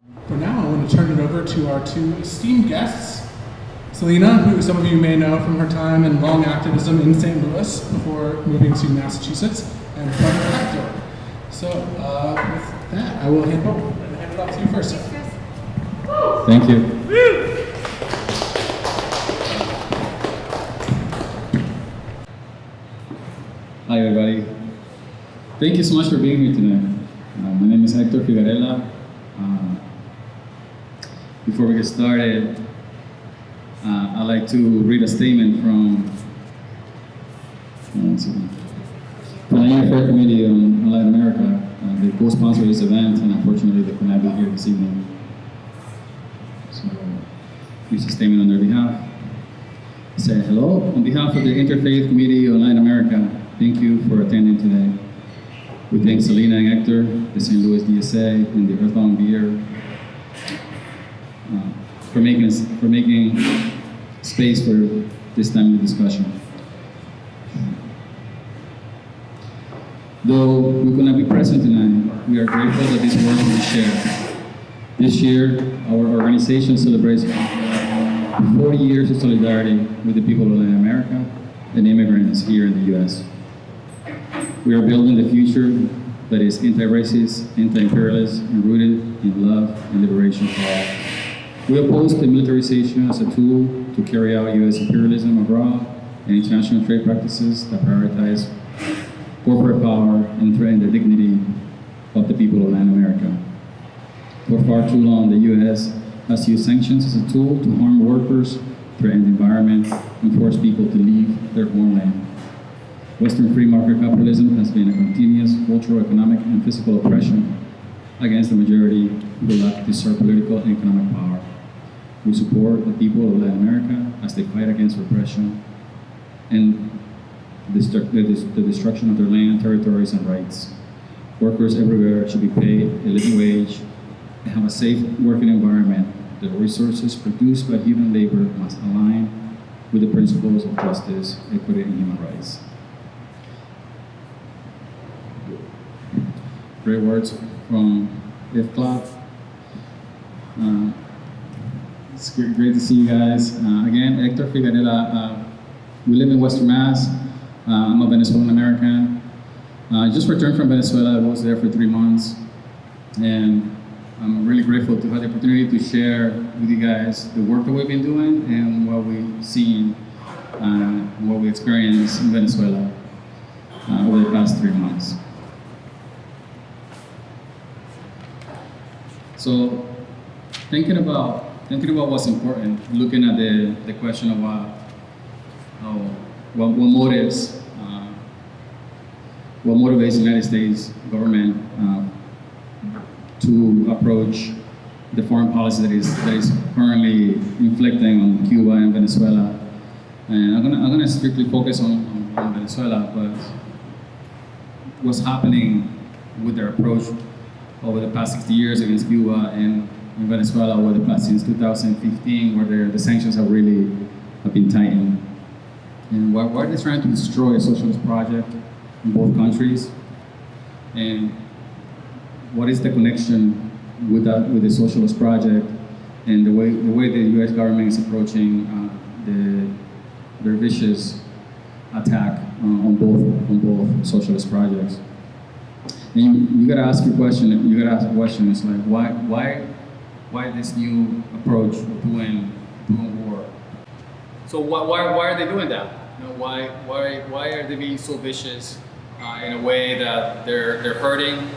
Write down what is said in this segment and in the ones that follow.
For now, I want to turn it over to our two esteemed guests, Celina, who some of you may know from her time in long activism in St. Louis before moving to Massachusetts, and Héctor. So with that, I will hand it off to you first. Thank you. Hi everybody. Thank you so much for being here tonight. My name is Héctor Figarella. Before we get started, I'd like to read a statement from the Fair Committee on Latin America. They co-sponsored this event, and unfortunately they could not be here this evening. So here's a statement on their behalf. It said, hello, on behalf of the Interfaith Committee on Latin America, thank you for attending today. We thank Celina and Héctor, the St. Louis DSA, and the Earthbound Beer for making space for this timely discussion. Though we could not be present tonight, we are grateful that this work will be shared. This year, our organization celebrates 40 years of solidarity with the people of Latin America and immigrants here in the US. We are building the future that is anti-racist, anti-imperialist, and rooted in love and liberation for all. We oppose the militarization as a tool to carry out US imperialism abroad and international trade practices that prioritize corporate power and threaten the dignity of the people of Latin America. For far too long, the US has used sanctions as a tool to harm workers, threaten the environment, and force people to leave their homeland. Western free market capitalism has been a continuous cultural, economic, and physical oppression against the majority who lack deserved political and economic power. We support the people of Latin America as they fight against repression and the destruction of their land, territories, and rights. Workers everywhere should be paid a living wage and have a safe working environment. The resources produced by human labor must align with the principles of justice, equity, and human rights. Great words from Club. It's great to see you guys. Again, Héctor Figarella. We live in Western Mass. I'm a Venezuelan-American. I just returned from Venezuela. I was there for 3 months. And I'm really grateful to have the opportunity to share with you guys the work that we've been doing and what we've seen, what we experienced in Venezuela over the past 3 months. So, thinking about what's important, looking at the question of what motivates the United States government to approach the foreign policy that is currently inflicting on Cuba and Venezuela. And I'm gonna strictly focus on Venezuela, but what's happening with their approach over the past 60 years against Cuba and in Venezuela over the past since 2015, where the sanctions have been tightened. And why are they trying to destroy a socialist project in both countries? And what is the connection with the socialist project and the way the U.S. government is approaching their vicious attack on both socialist projects? And you gotta ask your question. You gotta ask a question. It's like why this new approach of doing war? So why are they doing that? You know, why are they being so vicious in a way that they're hurting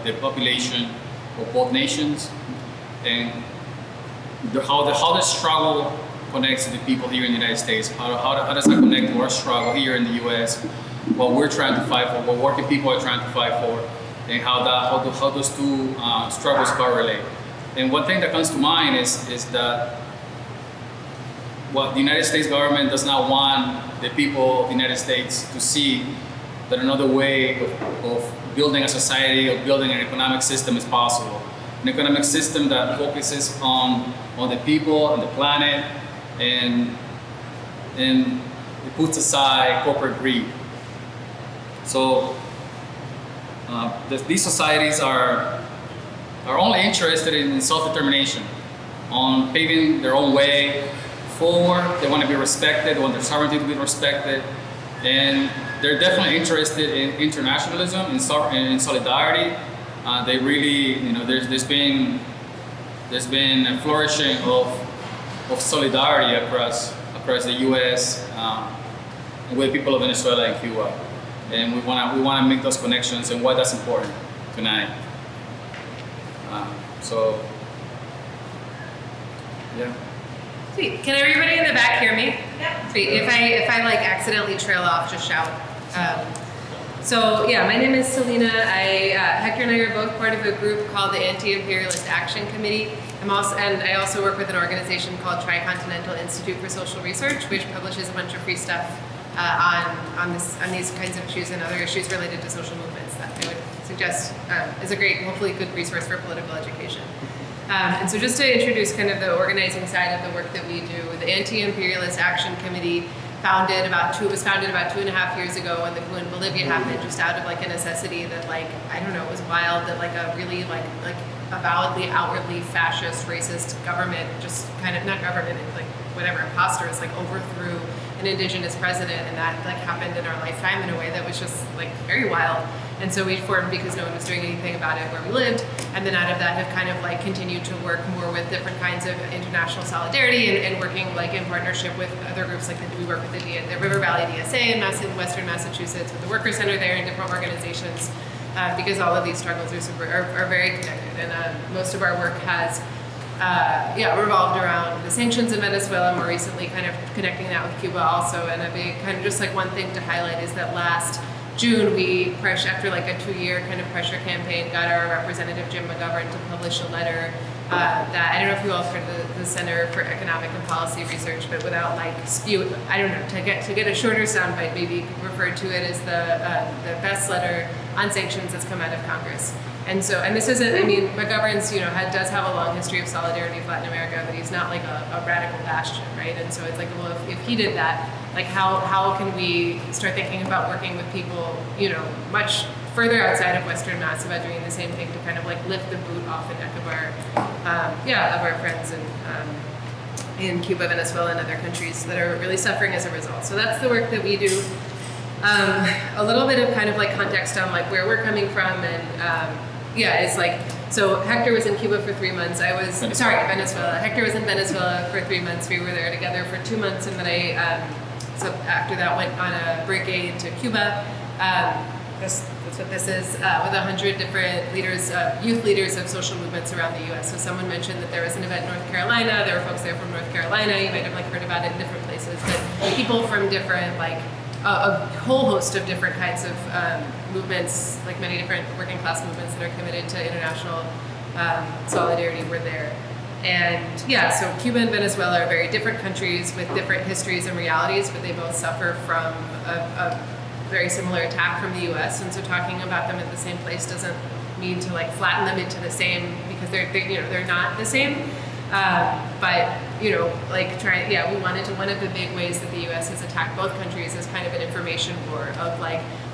the population of both nations, and how the struggle connects to the people here in the United States? How does that connect to our struggle here in the U.S.? What we're trying to fight for, what working people are trying to fight for, and how those two struggles correlate. And one thing that comes to mind is that the United States government does not want the people of the United States to see that another way of building a society, of building an economic system is possible. An economic system that focuses on the people and the planet, and it puts aside corporate greed. So these societies are are only interested in self-determination, on paving their own way forward. They want to be respected, they want their sovereignty to be respected, and they're definitely interested in internationalism, in solidarity. They really, you know, there's been a flourishing of solidarity across the U.S. With people of Venezuela and Cuba, and we want to make those connections and why that's important tonight. So, yeah. Sweet. Can everybody in the back hear me? Yeah. Sweet. If I like accidentally trail off, just shout. So yeah, my name is Celina. Hector and I are both part of a group called the Anti-Imperialist Action Committee. I also work with an organization called Tricontinental Institute for Social Research, which publishes a bunch of free stuff on these kinds of issues and other issues related to social movements that I would suggest is a great, hopefully good resource for political education. And so just to introduce kind of the organizing side of the work that we do, the Anti-Imperialist Action Committee was founded about 2.5 years ago when the coup in Bolivia happened, just out of like a necessity that, like, I don't know, it was wild that like a really like avowedly, outwardly fascist, racist government, just kind of, not government, like whatever, imposters, like overthrew an indigenous president, and that like happened in our lifetime in a way that was just like very wild. And so we formed because no one was doing anything about it where we lived, and then out of that have kind of like continued to work more with different kinds of international solidarity and working like in partnership with other groups, like we work with the River Valley DSA in Western Massachusetts, with the Worker Center there, and different organizations, because all of these struggles are very connected. And most of our work has revolved around the sanctions in Venezuela, more recently kind of connecting that with Cuba also. And a big kind of just like one thing to highlight is that last June, we, after like a 2-year kind of pressure campaign, got our representative Jim McGovern to publish a letter that, I don't know if you all heard of the Center for Economic and Policy Research, but without like I don't know, to get a shorter soundbite, maybe referred to it as the best letter on sanctions that's come out of Congress. And so, and this isn't, I mean, McGovern's, you know, does have a long history of solidarity with Latin America, but he's not like a radical bastion, right? And so it's like, well, if he did that, like how can we start thinking about working with people, you know, much further outside of Western Mass about doing the same thing to kind of like lift the boot off the neck of our friends in Cuba, Venezuela, and other countries that are really suffering as a result. So that's the work that we do. A little bit of kind of like context on like where we're coming from, and it's like, so Hector was in Cuba for 3 months. Venezuela. Hector was in Venezuela for 3 months. We were there together for 2 months, and then so after that went on a brigade to Cuba. That's what this is, with 100 different leaders, youth leaders of social movements around the U.S. So someone mentioned that there was an event in North Carolina. There were folks there from North Carolina. You might have like heard about it in different places, but people from different like a whole host of different kinds of movements, like many different working class movements that are committed to international solidarity were there. And so Cuba and Venezuela are very different countries with different histories and realities, but they both suffer from a very similar attack from the U.S. And so talking about them at the same place doesn't mean to like flatten them into the same, because they're not the same. But we wanted to, one of the big ways that the U.S. has attacked both countries is kind of an information war of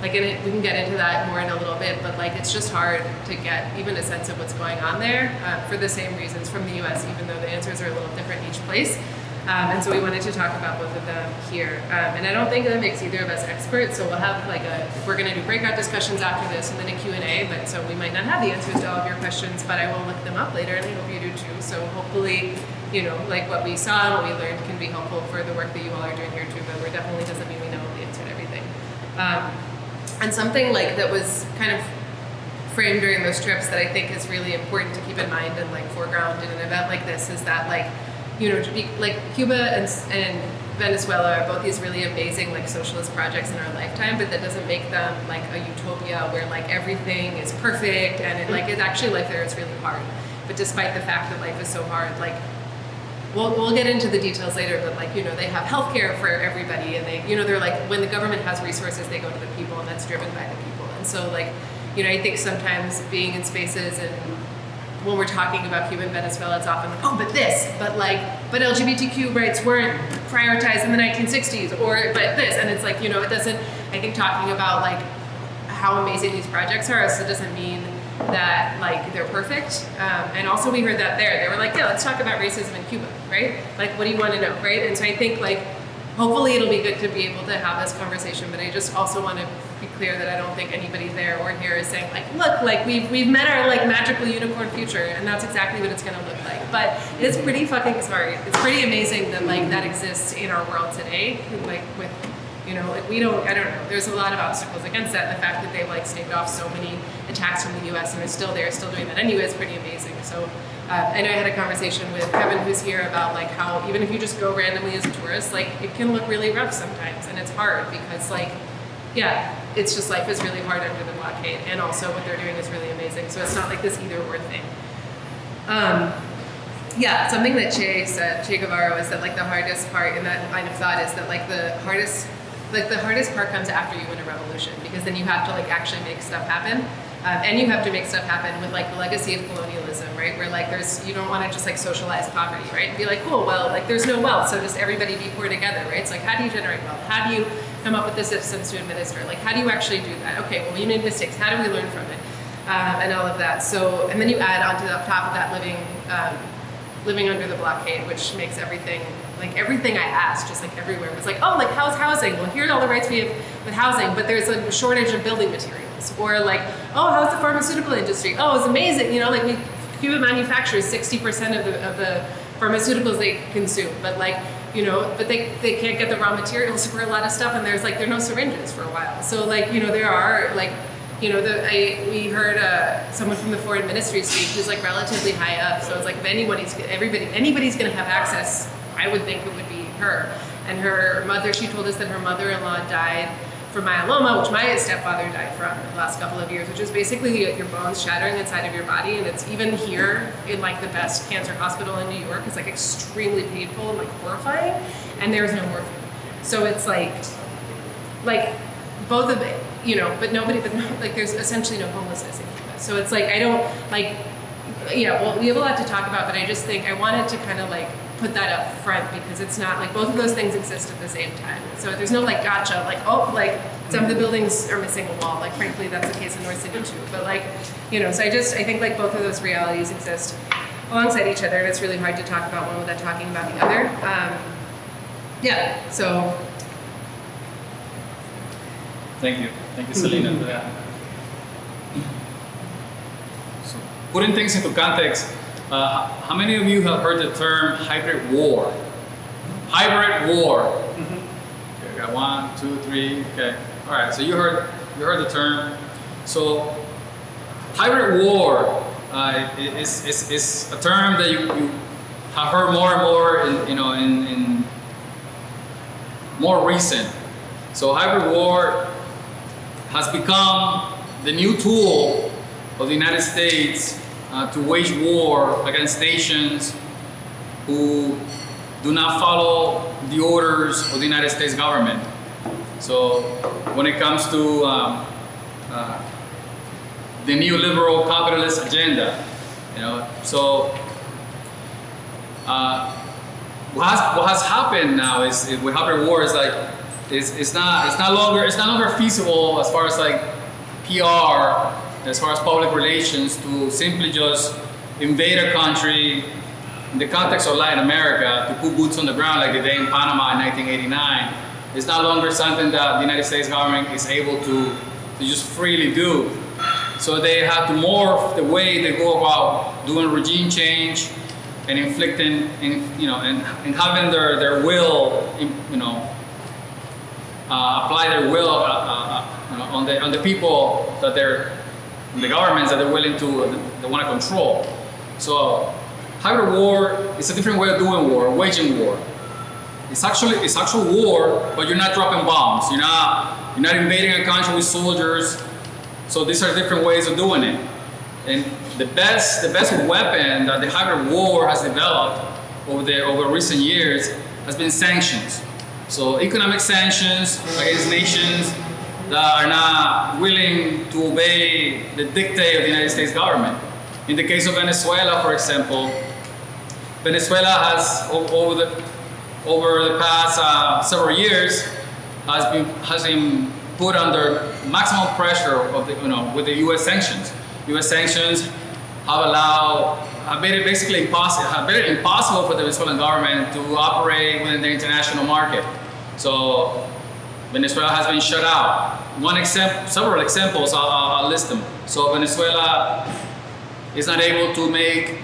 we can get into that more in a little bit, but like it's just hard to get even a sense of what's going on there for the same reasons from the U.S., even though the answers are a little different each place. And so we wanted to talk about both of them here. And I don't think that makes either of us experts, so we'll have we're going to do breakout discussions after this and then a Q&A, but so we might not have the answers to all of your questions, but I will look them up later, and I hope you do too. So hopefully, like what we saw and what we learned can be helpful for the work that you all are doing here too, but it definitely doesn't mean we know the answer to everything. And something like that was kind of framed during those trips that I think is really important to keep in mind and like foreground in an event like this is that Cuba and Venezuela are both these really amazing like socialist projects in our lifetime, but that doesn't make them like a utopia where like everything is perfect, and it's actually life there is really hard. But despite the fact that life is so hard, like we'll get into the details later, but they have healthcare for everybody, and they're like, when the government has resources, they go to the people, and that's driven by the people. And so I think sometimes being in spaces and when we're talking about Cuba and Venezuela, it's often like, but LGBTQ rights weren't prioritized in the 1960s, but this, and it's like, it doesn't, I think talking about like how amazing these projects are, so it doesn't mean that like they're perfect. And also we heard that there. They were like, yeah, let's talk about racism in Cuba, right? Like, what do you want to know, right? And so I think like, hopefully it'll be good to be able to have this conversation, but I just also want to be clear that I don't think anybody there or here is saying like, look, like we've met our like magical unicorn future, and that's exactly what it's going to look like. But it's pretty fucking sorry. It's pretty amazing that like that exists in our world today. Like with, you know, like I don't know. There's a lot of obstacles against that. The fact that they've like staved off so many attacks from the U.S. and are still there, still doing that anyway, is pretty amazing. So. I know I had a conversation with Kevin, who's here, about like how even if you just go randomly as a tourist, like it can look really rough sometimes, and it's hard because like, yeah, it's just life is really hard under the blockade, and also what they're doing is really amazing. So it's not like this either or thing. Yeah, something that Che Guevara was that like the hardest part in that line of thought is that like the hardest part comes after you win a revolution, because then you have to like actually make stuff happen. And you have to make stuff happen with like the legacy of colonialism, right? Where like you don't want to just like socialize poverty, right? And be like, cool, well, like there's no wealth, so just everybody be poor together, right? It's like, how do you generate wealth? How do you come up with the systems to administer? Like, how do you actually do that? Okay, well, we made mistakes. How do we learn from it? And all of that. So, and then you add onto the top of that living under the blockade, which makes everything I asked, just like everywhere, was like, oh, like how's housing? Well, here are all the rights we have with housing, but there's a shortage of building materials. Or like, oh, how's the pharmaceutical industry? Oh, it's amazing. You know, like Cuba manufactures 60% of the pharmaceuticals they consume, but like, you know, but they can't get the raw materials for a lot of stuff, and there are no syringes for a while. So like, you know, there are like, you know, we heard someone from the foreign ministry speak who's like relatively high up. So it's like if anybody's going to have access, I would think it would be her. And her mother, she told us that her mother-in-law died from myeloma, which my stepfather died from the last couple of years, which is basically your bones shattering inside of your body. And it's even here in like the best cancer hospital in New York, it's like extremely painful and like horrifying, and there's no morphine. So it's like both of it, you know, but like there's essentially no homelessness in Cuba. So it's like, I don't like, yeah, well, we have a lot to talk about, but I just think I wanted to kind of like put that up front, because it's not like both of those things exist at the same time. So there's no like gotcha, like, oh, like some of the buildings are missing a wall. Like frankly, that's the case in North City too. But like, you know, so I think like both of those realities exist alongside each other, and it's really hard to talk about one without talking about the other. Yeah, so. Thank you, Celina, for that. So, putting things into context, how many of you have heard the term hybrid war? Hybrid war. Okay, got 1, 2, 3. Okay, all right. So you heard the term. So hybrid war is a term that you have heard more and more in more recent. So hybrid war has become the new tool of the United States to wage war against nations who do not follow the orders of the United States government. So when it comes to the neoliberal capitalist agenda, you know, so what has happened now is with hybrid war is like it's no longer feasible as far as like PR, as far as public relations, to simply just invade a country in the context of Latin America, to put boots on the ground like they did in Panama in 1989. It's no longer something that the United States government is able to just freely do. So they have to morph the way they go about doing regime change and inflicting, and having their will, apply their will on the people that the governments that they're willing to, they want to control. So hybrid war is a different way of doing war, waging war. It's actual war, but you're not dropping bombs. You're not invading a country with soldiers. So these are different ways of doing it. And the best weapon that the hybrid war has developed over recent years has been sanctions. So economic sanctions against nations that are not willing to obey the dictate of the United States government. In the case of Venezuela, for example, Venezuela has over the past several years has been put under maximum pressure of with the U.S. sanctions. U.S. sanctions have made it basically impossible for the Venezuelan government to operate within the international market. So Venezuela has been shut out. Several examples, I'll list them. So Venezuela is not able to make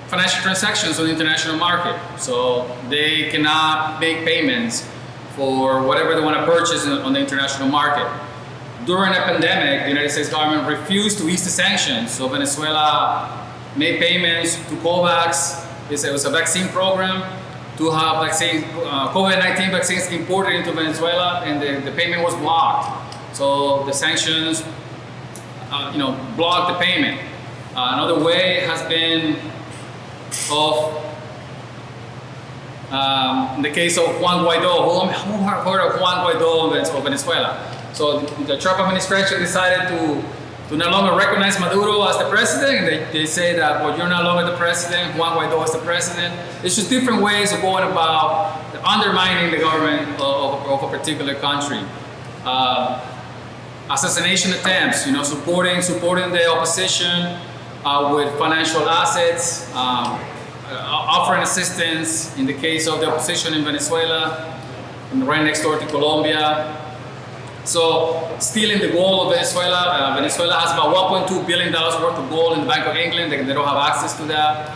financial transactions on the international market. So they cannot make payments for whatever they want to purchase on the international market. During the pandemic, the United States government refused to ease the sanctions. So Venezuela made payments to COVAX. It was a vaccine program to have COVID-19 vaccines imported into Venezuela, and the payment was blocked. So the sanctions, blocked the payment. Another way has been in the case of Juan Guaido. Who heard of Juan Guaido of Venezuela? So the Trump administration decided to no longer recognize Maduro as the president, and they say that, well, you're no longer the president, Juan Guaido is the president. It's just different ways of going about undermining the government of a particular country. Assassination attempts, supporting the opposition with financial assets, offering assistance in the case of the opposition in Venezuela, and right next door to Colombia. So stealing the gold of Venezuela. Venezuela has about $1.2 billion worth of gold in the Bank of England. They don't have access to that.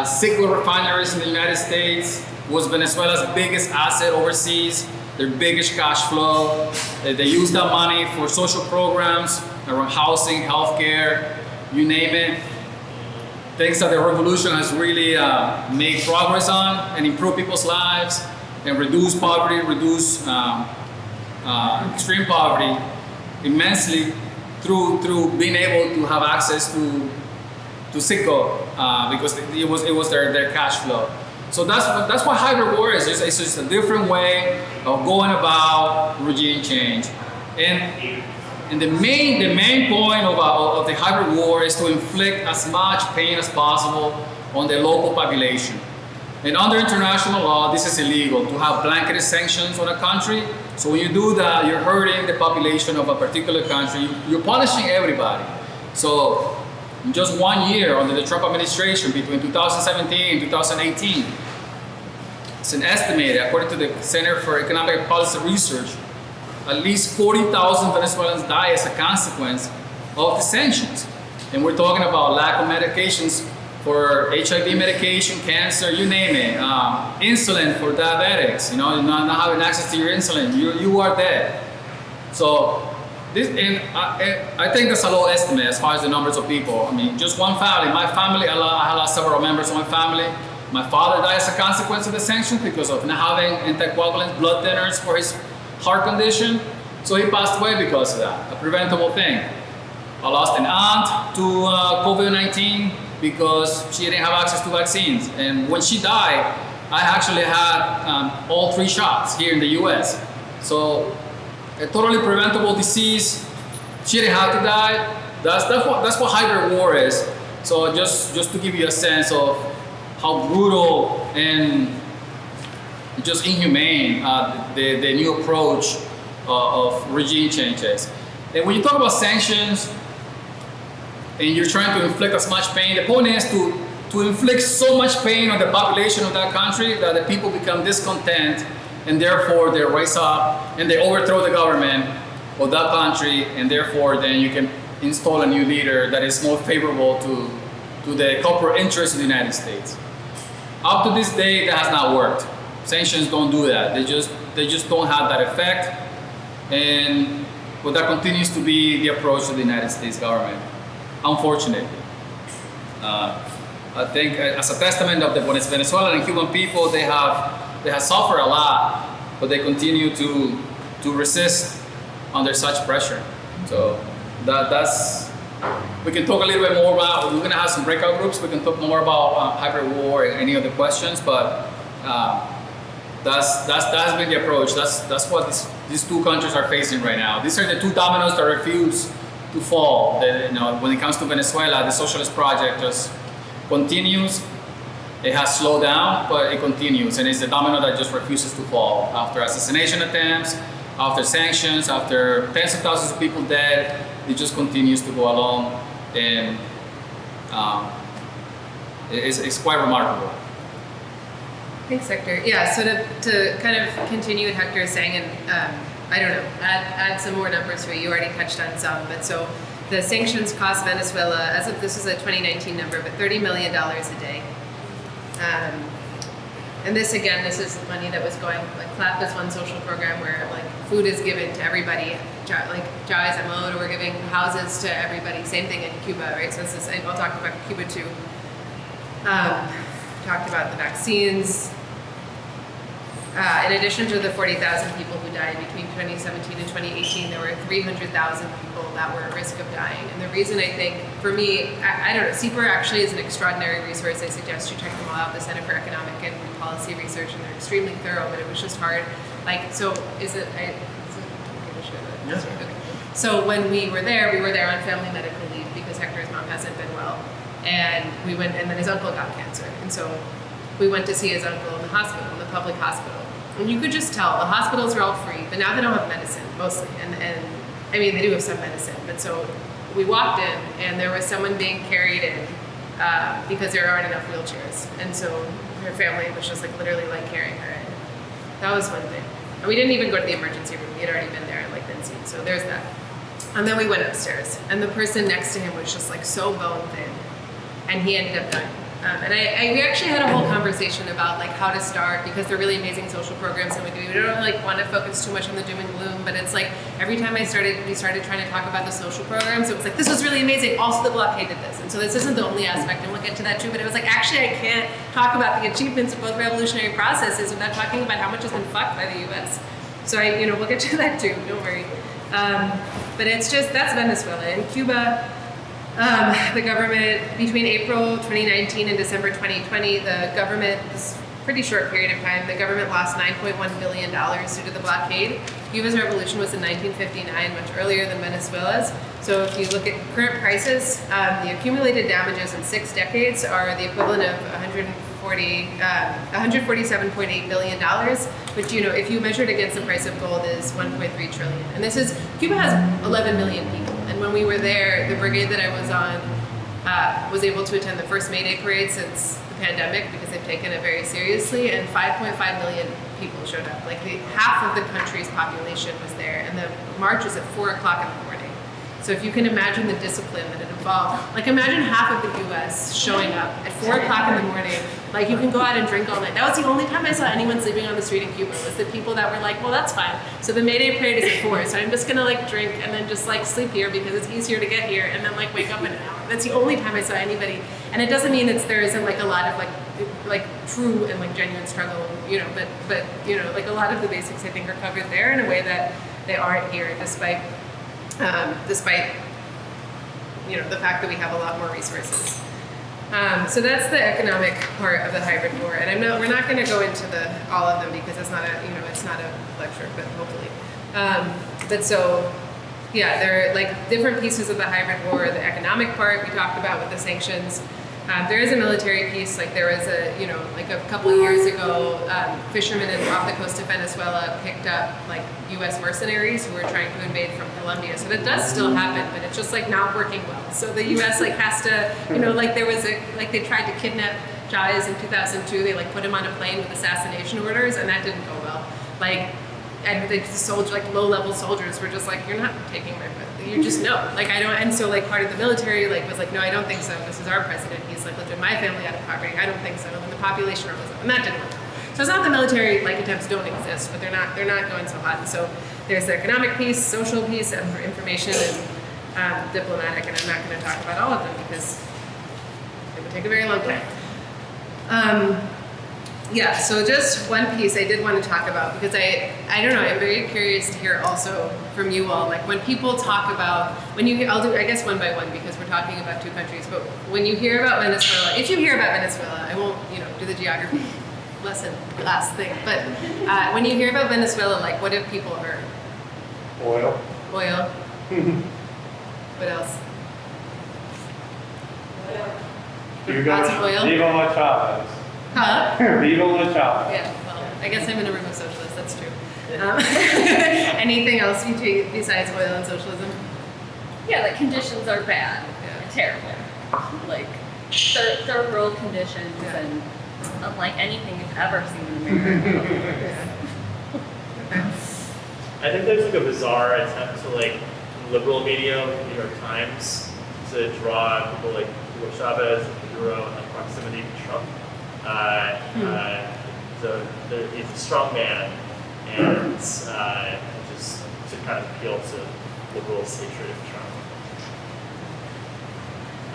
Ciclo refineries in the United States was Venezuela's biggest asset overseas, their biggest cash flow. They use that money for social programs around housing, healthcare, you name it. Things that the revolution has really made progress on and improved people's lives and reduce poverty, reduce extreme poverty immensely through being able to have access to Ciclo because it was their cash flow. So that's what hybrid war is. It's just a different way of going about regime change. And the main point of the hybrid war is to inflict as much pain as possible on the local population. And under international law, this is illegal to have blanketed sanctions on a country. So when you do that, you're hurting the population of a particular country. You're punishing everybody. So in just 1 year under the Trump administration, between 2017 and 2018, it's an estimated, according to the Center for Economic Policy Research, at least 40,000 Venezuelans die as a consequence of the sanctions. And we're talking about lack of medications for HIV medication, cancer, you name it, insulin for diabetics, not having access to your insulin, you are dead. So this, and I think that's a low estimate as far as the numbers of people. I mean, just one family, my family, I lost several members of my family. My father died as a consequence of the sanctions because of not having anticoagulants, blood thinners for his heart condition. So he passed away because of that, a preventable thing. I lost an aunt to COVID-19 because she didn't have access to vaccines. And when she died, I actually had all 3 shots here in the US. So a totally preventable disease, she didn't have to die. That's what hybrid war is. So just to give you a sense of how brutal and just inhumane the new approach of regime changes. And when you talk about sanctions, and you're trying to inflict as much pain, the point is to inflict so much pain on the population of that country that the people become discontent, and therefore they rise up and they overthrow the government of that country, and therefore then you can install a new leader that is more favorable to the corporate interests of the United States. Up to this day, that has not worked. Sanctions don't do that. They just don't have that effect, but that continues to be the approach of the United States government. Unfortunately, I think as a testament of the Venezuelan and Cuban people, they have suffered a lot, but they continue to resist under such pressure. So that's we can talk a little bit more about. We're going to have some breakout groups. We can talk more about hybrid war and any other questions, but that's been the approach. That's what these 2 countries are facing right now. These are the 2 dominoes that refuse to fall. When it comes to Venezuela, the socialist project just continues. It has slowed down, but it continues, and it's the domino that just refuses to fall. After assassination attempts, after sanctions, after tens of thousands of people dead, it just continues to go along, and it's quite remarkable. Thanks, Hector. Yeah, so to kind of continue what Hector is saying, and I don't know, add some more numbers for you. You already touched on some, but so the sanctions cost Venezuela, as of this is a 2019 number, but $30 million a day. And this is money that was going, like CLAP is one social program where like food is given to everybody, like Jais and Moto were giving houses to everybody, same thing in Cuba, right? So this is, I'll talk about Cuba too. Talked about the vaccines. In addition to the 40,000 people who died between 2017 and 2018, there were 300,000 people that were at risk of dying. And the reason I think, for me, I don't know, CPR actually is an extraordinary resource. I suggest you check them all out, the Center for Economic and Policy Research, and they're extremely thorough, but it was just hard. Like, so is it, okay to share that? Yes. Okay. So when we were there on family medical leave because Hector's mom hasn't been well. And we went, and then his uncle got cancer. And so we went to see his uncle in the hospital, in the public hospital. And you could just tell, the hospitals are all free, but now they don't have medicine, mostly. And I mean, they do have some medicine. But so we walked in, and there was someone being carried in because there aren't enough wheelchairs. And so her family was just like literally like carrying her in. That was one thing. And we didn't even go to the emergency room. We had already been there and like been seen. So there's that. And then we went upstairs, and the person next to him was just like so bone thin, and he ended up dying. And we actually had a whole conversation about like how to start, because they're really amazing social programs that we do. We don't like want to focus too much on the doom and gloom, but it's like every time we started trying to talk about the social programs, it was like, this was really amazing. Also the blockade did this. And so this isn't the only aspect, and we'll get to that too, but it was like, actually I can't talk about the achievements of both revolutionary processes without talking about how much has been fucked by the US. So we'll get to that too, don't worry. But it's just, that's Venezuela. In Cuba, the government, between April 2019 and December 2020, the government, this pretty short period of time, the government lost $9.1 billion due to the blockade. Cuba's revolution was in 1959, much earlier than Venezuela's. So if you look at current prices, the accumulated damages in 6 decades are the equivalent of $147.8 billion, which, if you measure it against the price of gold, is 1.3 trillion. And Cuba has 11 million people. And when we were there, the brigade that I was on was able to attend the first May Day parade since the pandemic, because they've taken it very seriously, and 5.5 million people showed up. Like half of the country's population was there, and the march was at 4 o'clock in the morning. So if you can imagine the discipline that it involved, like imagine half of the US showing up at 4 o'clock in the morning. Like you can go out and drink all night. That was the only time I saw anyone sleeping on the street in Cuba, was the people that were like, well, that's fine. So the May Day parade is at 4, so I'm just gonna like drink and then just like sleep here because it's easier to get here, and then like wake up in an hour. That's the only time I saw anybody. And it doesn't mean there isn't like a lot of like true and like genuine struggle, but like a lot of the basics I think are covered there in a way that they aren't here, despite the fact that we have a lot more resources. So that's the economic part of the hybrid war, and we're not going to go into all of them because it's not a lecture, but hopefully. But so, yeah, there are like different pieces of the hybrid war. The economic part we talked about with the sanctions. There is a military piece. Like there was a couple of years ago, fishermen off the coast of Venezuela picked up like U.S. mercenaries who were trying to invade from Colombia. So that does still happen, but it's just like not working well. So the U.S. has to, there was they tried to kidnap Jais in 2002. They put him on a plane with assassination orders, and that didn't go well. And the low-level soldiers were just like, you're not taking my breath. You just know. I don't. And so part of the military was like, no, I don't think so. This is our president. He's lifted my family out of poverty. I don't think so. And the population rose up, and that didn't work. So it's not the military attempts don't exist, but they're not going so hot. And so there's the economic piece, social piece, and information, and diplomatic. And I'm not going to talk about all of them because it would take a very long time. Yeah, so just one piece I did want to talk about, because I don't know, I'm very curious to hear also from you all, when people talk about, I'll do, I guess, one by one, because we're talking about 2 countries, but when you hear about Venezuela, if you hear about Venezuela, I won't, do the geography lesson last thing, but when you hear about Venezuela, what have people heard? Oil. Oil. What else? Lots of oil. Viva la Chavez. Huh? Viva la Chavez. Yeah, well, I guess I'm in a room of socialists, that's true. Anything else besides oil and socialism? Yeah, like conditions are bad, and terrible. Like third world conditions and unlike anything you've ever seen in America. I think there's like a bizarre attempt to like liberal media, like the New York Times, to draw people like Hugo Chavez and Maduro and like proximity to Trump. He's a strong man, and just to kind of appeal to liberals' hatred of Trump.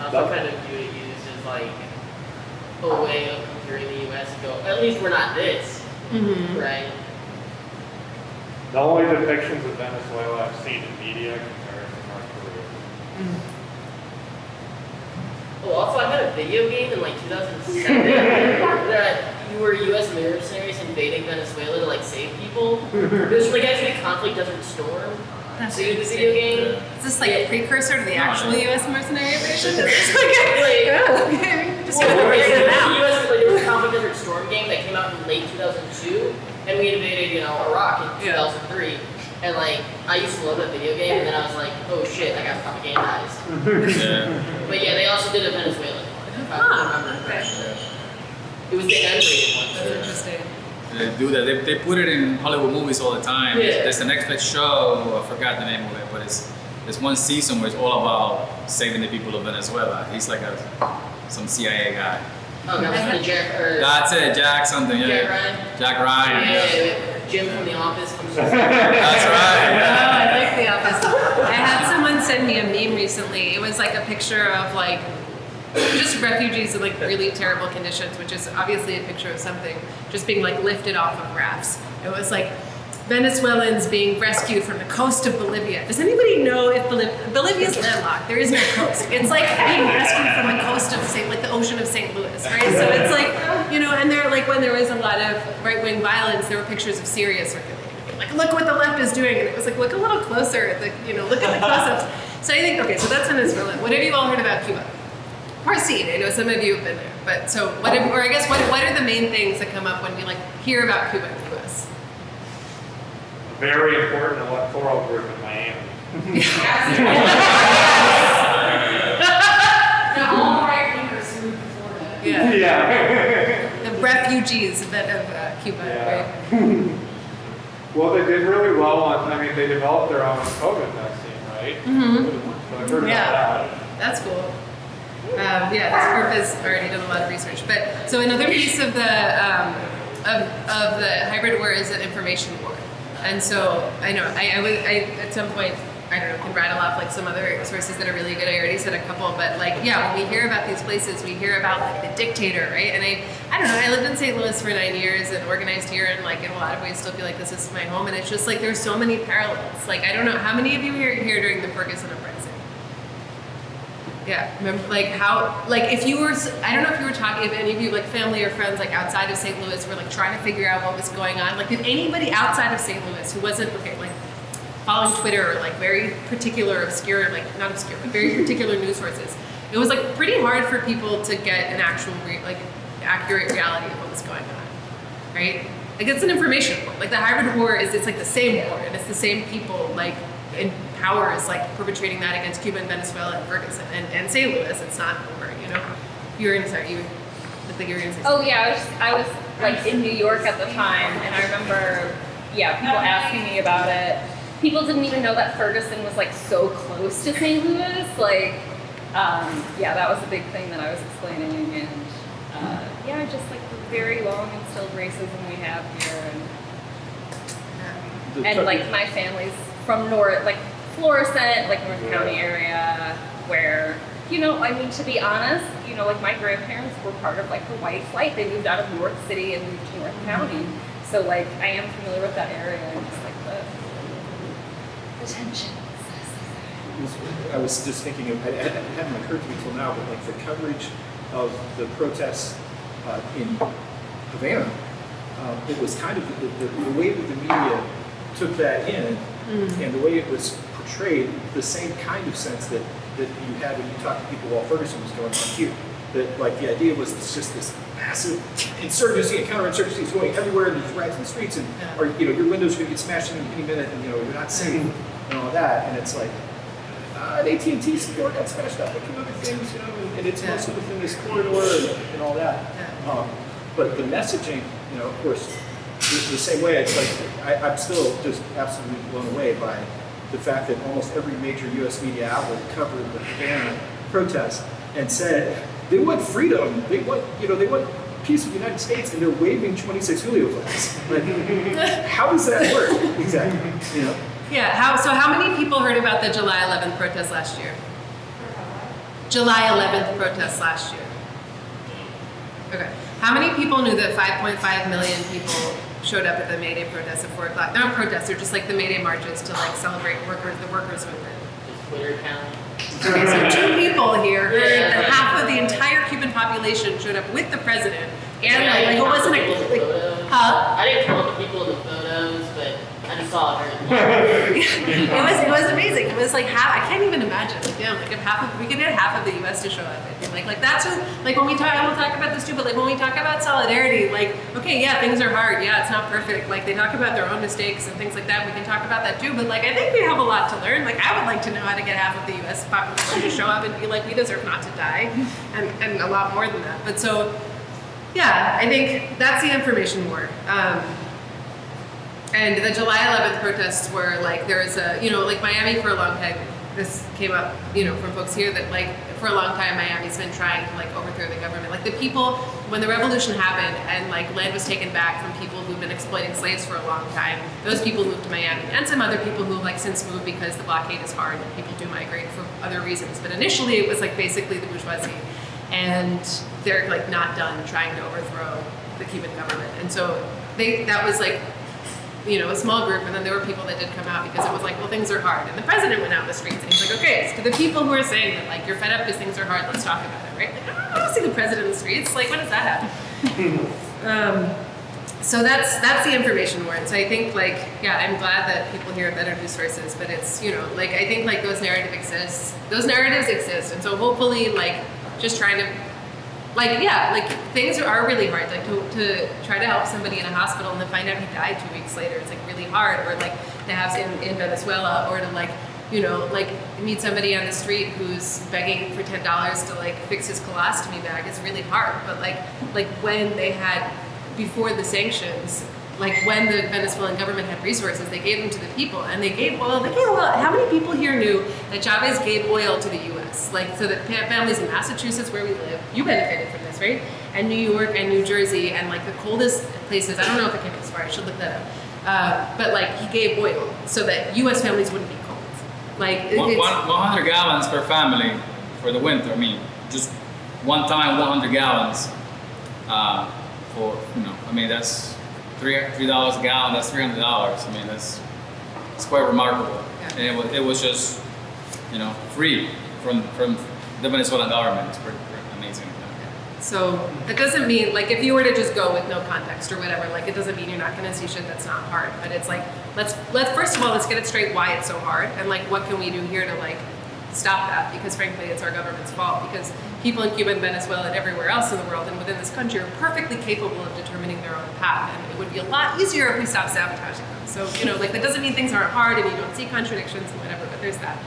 I also kind of view it used as like a way of comparing the U.S. and go, at least we're not this, right? The only depictions of Venezuela I've seen in media compared to North Korea. Oh, also I had a video game in like 2007 that you were U.S. mercenaries invading Venezuela to like save people. It was like actually Conflict Desert Storm. That's So you the video game? Is this like a precursor to the actual U.S. mercenary version? Like, Just well, gonna there erase it out. was a Conflict Desert Storm game that came out in late 2002, and we invaded, Iraq in 2003. And like, I used to love that video game, and then I was like, oh shit, I got propagandized. But yeah, they also did a Venezuelan one, if I remember correctly. It was the N-rated one. That's interesting. They do that. They put it in Hollywood movies all the time. Yeah. There's a Netflix show, I forgot the name of it, but there's one season where it's all about saving the people of Venezuela. He's like some CIA guy. Oh, that was the Jack, or That's it, Jack something, yeah. Jack Ryan? Jack Ryan. Yeah. Jim from The Office. That's right. Oh, I like The Office. I had someone send me a meme recently. It was like a picture of like just refugees in like really terrible conditions, which is obviously a picture of something just being like lifted off of rafts. It was like Venezuelans being rescued from the coast of Bolivia. Does anybody know if Bolivia's landlocked? There is no coast. It's like being rescued from the coast of the ocean of St. Louis, right? So it's like, and they're like when there was a lot of right-wing violence, there were pictures of Syria circulating. Like, look what the left is doing, and it was like, look a little closer at the, look at the close-ups. So I think, okay, so that's Venezuela. What have you all heard about Cuba? Or seen? I know some of you have been there, but so what are the main things that come up when you like hear about Cuba in the U.S.? A very important electoral group in Miami. All right-wingers moved to Florida. Yeah. The refugees of Cuba, right? Well, they did really well they developed their own COVID vaccine, right? So I've heard about that. That's cool. This group has already done a lot of research. But so another piece of the hybrid war is an information war. And so I know I at some point, I don't know, can rattle off like some other sources that are really good. I already said a couple, but like, when we hear about these places, we hear about like the dictator, right? And I don't know, I lived in St. Louis for 9 years and organized here, and like in a lot of ways still feel like this is my home. And it's just like, there's so many parallels. Like, I don't know, how many of you were here during the Ferguson uprising? Yeah, remember like how, like if you were, I don't know if you were talking, if any of you like family or friends like outside of St. Louis were like trying to figure out what was going on. Like did anybody outside of St. Louis who wasn't, like following Twitter or like very particular obscure, like not obscure, but very particular news sources, it was like pretty hard for people to get an actual, accurate reality of what was going on, right? Like it's an information war. Like the hybrid war it's like the same war, and it's the same people like in power is like perpetrating that against Cuba and Venezuela and Ferguson and St. Louis. It's not over, You were sorry, you looked like you were gonna say something. Oh yeah, I was like in New York at the time, and I remember, people asking me about it. People didn't even know that Ferguson was like so close to St. Louis. Like, that was a big thing that I was explaining, and just like the very long instilled racism we have here, and like my family's from Florissant, like North County area, where, to be honest, like my grandparents were part of like the white flight. They moved out of North City and moved to North County. So like I am familiar with that area and just like the tension. I was just thinking of, it hadn't occurred to me till now, but like the coverage of the protests in Havana, it was kind of the way that the media took that in, and the way it was portrayed, the same kind of sense that you had when you talk to people while Ferguson was going on here. That like the idea was it's just this massive insurgency and counterinsurgency is going everywhere, and there's riots in the streets, and your windows are going to get smashed in any minute, and you're not safe and all that. And it's like an AT&T store got smashed up, and other things, you know, and it's mostly within this corridor and all that. But the messaging, you know, of course, the same way, it's like, I'm still just absolutely blown away by the fact that almost every major U.S. media outlet covered the Havana protest and said they want freedom, they want, you know, they want peace with the United States, and they're waving 26 Julio flags. Like, how does that work exactly? You know? Yeah. So how many people heard about the July 11th protests last year? July 11th protests last year. Okay. How many people knew that 5.5 million people showed up at the May Day protests at 4 o'clock? They're not protests, they're just like the May Day marches to like celebrate the workers movement. Just Twitter account. Okay, so 2 people here heard that half of the entire Cuban population showed up with the president. And like it wasn't I didn't count the people in the photos, but I just saw her. it was amazing. It was like half. I can't even imagine. Like, damn, like if we could get half of the U.S. to show up, like that's what, like when we talk. I will talk about this too, but like when we talk about solidarity, like okay, yeah, things are hard. Yeah, it's not perfect. Like they talk about their own mistakes and things like that. We can talk about that too. But like I think we have a lot to learn. Like I would like to know how to get half of the U.S. population to show up and be like, we deserve not to die, and a lot more than that. But so. Yeah, I think that's the information war. And the July 11th protests were like, there was a, you know, like Miami for a long time, this came up, you know, from folks here that like, for a long time, Miami's been trying to like overthrow the government. Like the people, when the revolution happened and like land was taken back from people who've been exploiting slaves for a long time, those people moved to Miami. And some other people who like since moved because the blockade is hard and people do migrate for other reasons. But initially it was like basically the bourgeoisie. And they're like not done trying to overthrow the Cuban government. And so that was like, you know, a small group, and then there were people that did come out because it was like, well, things are hard. And the president went out in the streets and he's like, okay, so to the people who are saying that like you're fed up because things are hard, let's talk about it, right? Like, I don't see the president in the streets. Like, when does that happen? So that's the information war. And so I think like, yeah, I'm glad that people here have better news sources, but it's, you know, like I think like those narratives exist. And so hopefully like just trying to, like, yeah, like things are really hard. Like to try to help somebody in a hospital and then find out he died 2 weeks later, it's like really hard. Or like to have in Venezuela, or to like, you know, like meet somebody on the street who's begging for $10 to like fix his colostomy bag is really hard. But like when they had, before the sanctions, like when the Venezuelan government had resources, they gave them to the people, and they gave oil. How many people here knew that Chavez gave oil to the U.S.? Like, so that families in Massachusetts, where we live, you benefited from this, right? And New York and New Jersey, and like the coldest places. I don't know if it came this far. I should look that up. But like he gave oil so that U.S. families wouldn't be cold. Like 100 gallons per family for the winter. I mean, just one time 100 gallons for, you know, I mean that's $3 a gallon, that's $300. I mean, it's quite remarkable. Yeah. And it was just, you know, free from the Venezuelan government. It's pretty amazing. Yeah. So it doesn't mean, like, if you were to just go with no context or whatever, like, it doesn't mean you're not going to see shit that's not hard. But it's like, let's first of all, let's get it straight why it's so hard, and like, what can we do here to like stop that? Because frankly, it's our government's fault. Because people in Cuba and Venezuela and everywhere else in the world and within this country are perfectly capable of determining their own path, and it would be a lot easier if we stopped sabotaging them. So, you know, like that doesn't mean things aren't hard and you don't see contradictions and whatever, but there's that.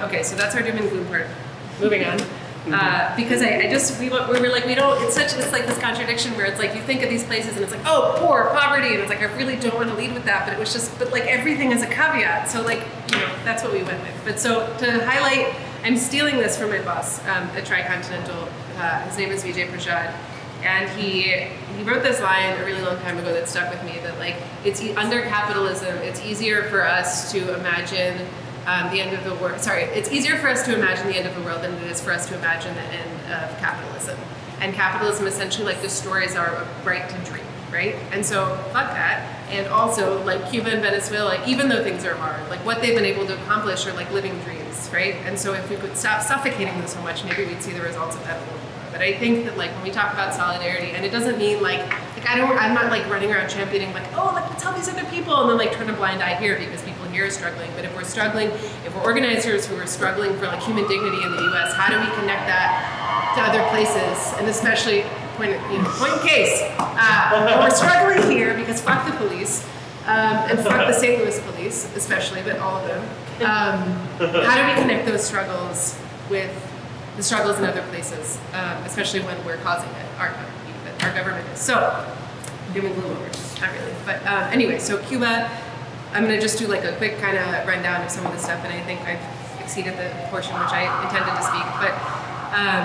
Okay, so that's our doom and gloom part. Moving on. Because we were like, it's like this contradiction where it's like you think of these places and it's like, oh, poor, poverty, and it's like I really don't want to lead with that, but like everything is a caveat. So like, you know, that's what we went with. But so to highlight, I'm stealing this from my boss at Tricontinental. His name is Vijay Prashad, and he wrote this line a really long time ago that stuck with me, that like under capitalism, it's easier for us to imagine the end of the world. Sorry, it's easier for us to imagine the end of the world than it is for us to imagine the end of capitalism. And capitalism essentially like destroys our right to dream, right? And so fuck that. And also like Cuba and Venezuela, even though things are hard, like what they've been able to accomplish are like living dreams, right? And so if we could stop suffocating them so much, maybe we'd see the results of that a little more. But I think that like when we talk about solidarity, and it doesn't mean like I'm not like running around championing like, oh, like let's help these other people, and then like turn a blind eye here because people here are struggling. But if we're struggling, if we're organizers who are struggling for like human dignity in the U.S., how do we connect that to other places, and especially point in case we're struggling here because fuck the police. and fuck the St. Louis police, especially, but all of them. How do we connect those struggles with the struggles in other places, especially when we're causing it, our government is. So, I'm giving glue over, not really. But anyway, so Cuba, I'm gonna just do like a quick kind of rundown of some of the stuff, and I think I've exceeded the portion which I intended to speak. But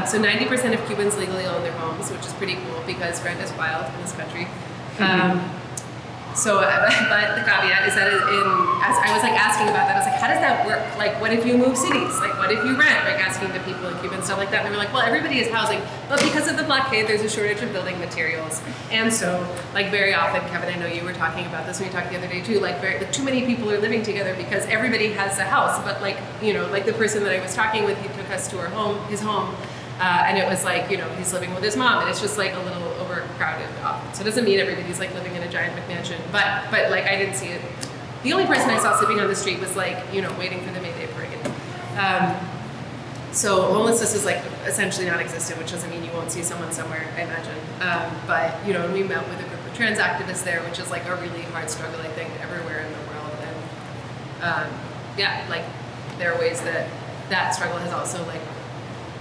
so 90% of Cubans legally own their homes, which is pretty cool because rent is wild in this country. But the caveat is that as I was like asking about that, I was like, how does that work? Like, what if you move cities? Like, what if you rent? Like, asking to people in Cuba and stuff like that. And they were like, well, everybody is housing, but because of the blockade, there's a shortage of building materials. And so, like, very often, Kevin, I know you were talking about this when you talked the other day too. Like, too many people are living together because everybody has a house. But like, you know, like the person that I was talking with, he took us to his home. And it was like, you know, he's living with his mom, and it's just like a little overcrowded often. So it doesn't mean everybody's like living in a giant McMansion, but like I didn't see it. The only person I saw sleeping on the street was like, you know, waiting for the Mayday parade. So homelessness is like essentially non-existent, which doesn't mean you won't see someone somewhere, I imagine. But, you know, we met with a group of trans activists there, which is like a really hard struggle, I think, everywhere in the world. And yeah, like there are ways that struggle has also like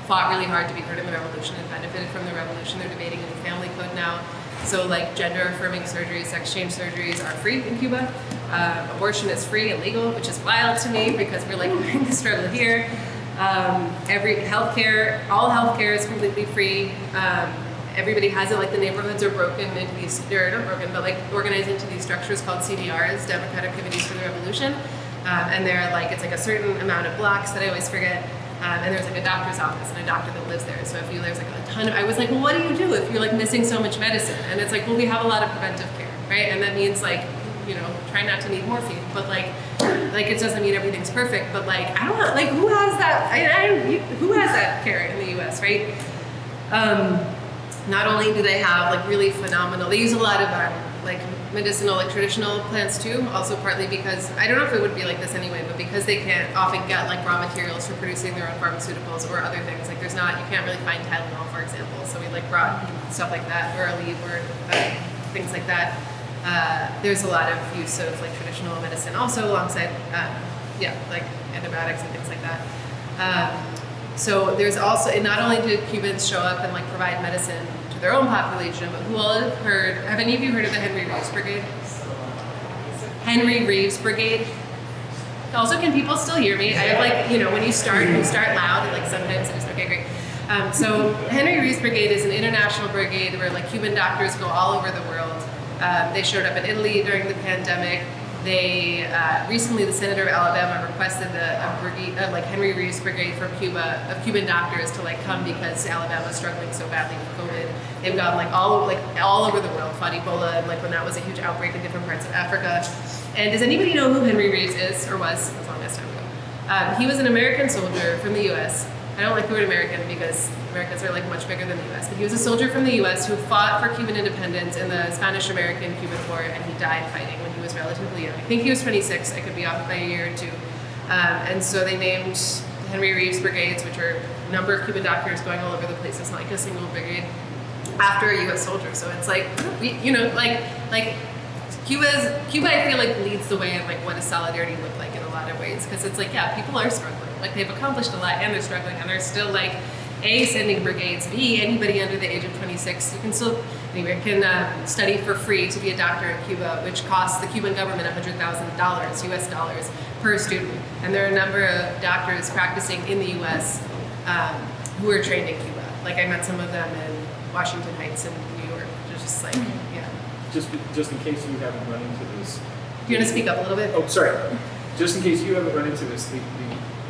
fought really hard to be heard in the revolution and benefited from the revolution. They're debating a new family code now. So like gender affirming surgeries, sex change surgeries are free in Cuba. Abortion is free and legal, which is wild to me because we're like in the struggle here. Every healthcare, all healthcare is completely free. Everybody has it, like the neighborhoods are broken into these, they're not broken, but like organized into these structures called CDRs, Democratic Committees for the Revolution. And they're like, it's like a certain amount of blocks that I always forget. And there's like a doctor's office and a doctor that lives there. So if you, there's like a ton of, I was like, well, what do you do if you're like missing so much medicine? And it's like, well, we have a lot of preventive care, right? And that means like, you know, try not to need morphine, but like it doesn't mean everything's perfect, but like, I don't know, like who has that, who has that care in the US, right? Not only do they have like really phenomenal, they use a lot of like medicinal, like traditional plants too, also partly because, I don't know if it would be like this anyway, but because they can't often get like raw materials for producing their own pharmaceuticals or other things, like there's not, you can't really find Tylenol, for example, so we like brought stuff like that, or Aleve, or things like that. There's a lot of use of like traditional medicine also alongside, yeah, like antibiotics and things like that. So there's also, and not only do Cubans show up and like provide medicine to their own population, but who all have any of you heard of the Henry Reeves Brigade? Henry Reeves Brigade. Also, can people still hear me? I have like, you know, when you start loud, and like sometimes it is, okay, great. So Henry Reeves Brigade is an international brigade where like Cuban doctors go all over the world. They showed up in Italy during the pandemic. They recently, the senator of Alabama requested a brigade, like Henry Reeves Brigade from Cuba, of Cuban doctors to like come because Alabama's struggling so badly with COVID. They've gone like all over the world, fought Ebola, and like when that was a huge outbreak in different parts of Africa. And does anybody know who Henry Reeves is or was? It was a long time ago. He was an American soldier from the U.S. I don't like the word American because Americans are like much bigger than the U.S. But he was a soldier from the U.S. who fought for Cuban independence in the Spanish-American-Cuban War, and he died fighting when he was relatively young. I think he was 26. I could be off by a year or two. And so they named the Henry Reeves Brigades, which are a number of Cuban doctors going all over the place. It's not like a single brigade, after a U.S. soldier. So it's like, you know, like Cuba, I feel like leads the way in like what does solidarity look like in a lot of ways, because it's like, yeah, people are struggling. Like they've accomplished a lot and they're struggling, and they're still like, A, sending brigades, B, anybody under the age of 26, you can still, anyway, can study for free to be a doctor in Cuba, which costs the Cuban government $100,000 US dollars per student. And there are a number of doctors practicing in the US who are trained in Cuba. Like I met some of them in Washington Heights and New York. They're just like, yeah. Just in case you haven't run into this. Do you want to speak up a little bit? Oh, sorry. Just in case you haven't run into this,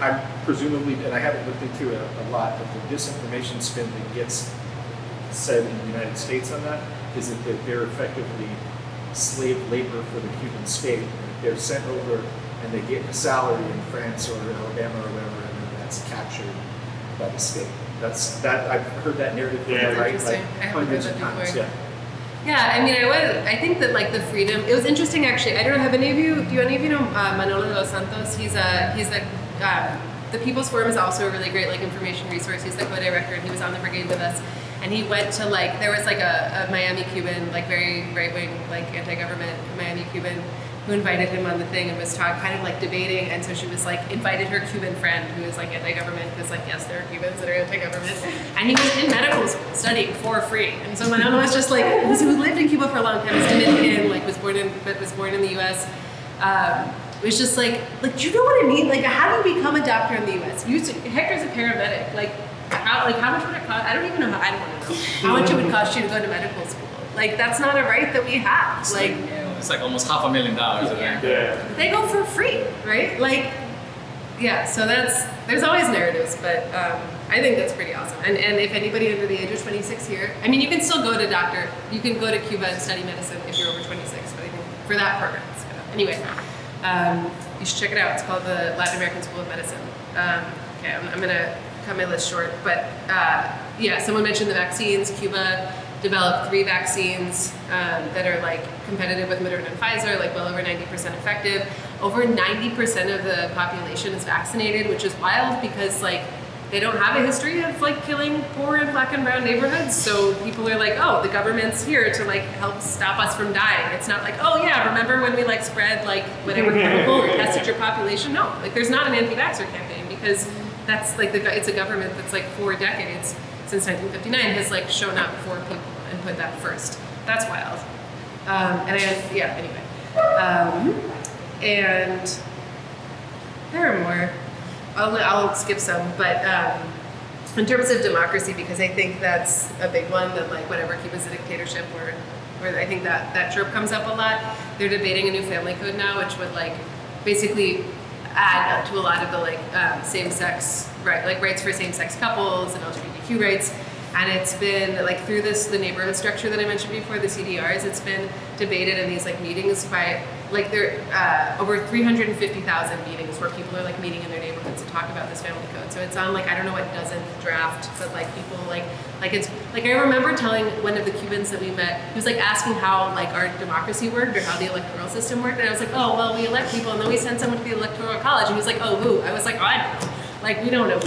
I'm presumably, and I haven't looked into it a lot, but the disinformation spin that gets said in the United States on that is that they're effectively slave labor for the Cuban state. They're sent over and they get a salary in France or Alabama or wherever, and then that's captured by the state. I've heard that narrative right, like hundreds of times. Yeah. Yeah, I mean, I think that like the freedom, it was interesting actually. I don't know, have any of you, do any of you know Manolo dos Santos? He's the People's Forum is also a really great like information resource. He's the co-director, and he was on the brigade with us. And he went to like, there was like a Miami Cuban, like very right-wing, like anti-government Miami Cuban who invited him on the thing and was kind of like debating, and so she was like invited her Cuban friend who is like anti-government, because like yes, there are Cubans that are anti-government, and he was in medical school studying for free. And so my uncle was just like, who lived in Cuba for a long time, was Dominican, like was born in the U.S. It was just like do you know what I mean? Like, how do you become a doctor in the U.S.? Hector's a paramedic. Like how much would it cost? I don't even know how. I don't want to know how much it would cost you to go to medical school. Like, that's not a right that we have. Like, it's like almost $500,000. Yeah. They go for free, right? Like, yeah. So there's always narratives, but I think that's pretty awesome. And if anybody under the age of 26 here, I mean, you can still go to you can go to Cuba and study medicine if you're over 26. But I think for that program, it's good. Anyway, you should check it out. It's called the Latin American School of Medicine. Okay, I'm gonna cut my list short, but yeah, someone mentioned the vaccines. Cuba developed 3 vaccines that are like competitive with Moderna and Pfizer, like well over 90% effective. Over 90% of the population is vaccinated, which is wild because like they don't have a history of like killing poor and black and brown neighborhoods. So people are like, oh, the government's here to like help stop us from dying. It's not like, oh yeah, remember when we like spread like whatever chemical or tested your population? No, like there's not an anti-vaxxer campaign because that's like it's a government that's like 4 decades since 1959 has like shown up for people and put that first. That's wild. Anyway. And there are more. I'll skip some, but in terms of democracy, because I think that's a big one, that like whatever Cuba's a dictatorship, where I think that trope comes up a lot. They're debating a new family code now, which would like basically add to a lot of the like same-sex rights for same-sex couples and LGBTQ rights. And it's been like through the neighborhood structure that I mentioned before, the CDRs, it's been debated in these like meetings by like there over 350,000 meetings where people are like meeting in their neighborhoods to talk about this family code. So it's on like I don't know what dozenth draft, but like people like it's like I remember telling one of the Cubans that we met, he was like asking how like our democracy worked or how the electoral system worked, and I was like, oh well, we elect people and then we send someone to the electoral college, and he was like, oh who? I was like, oh I don't know. Like we don't know.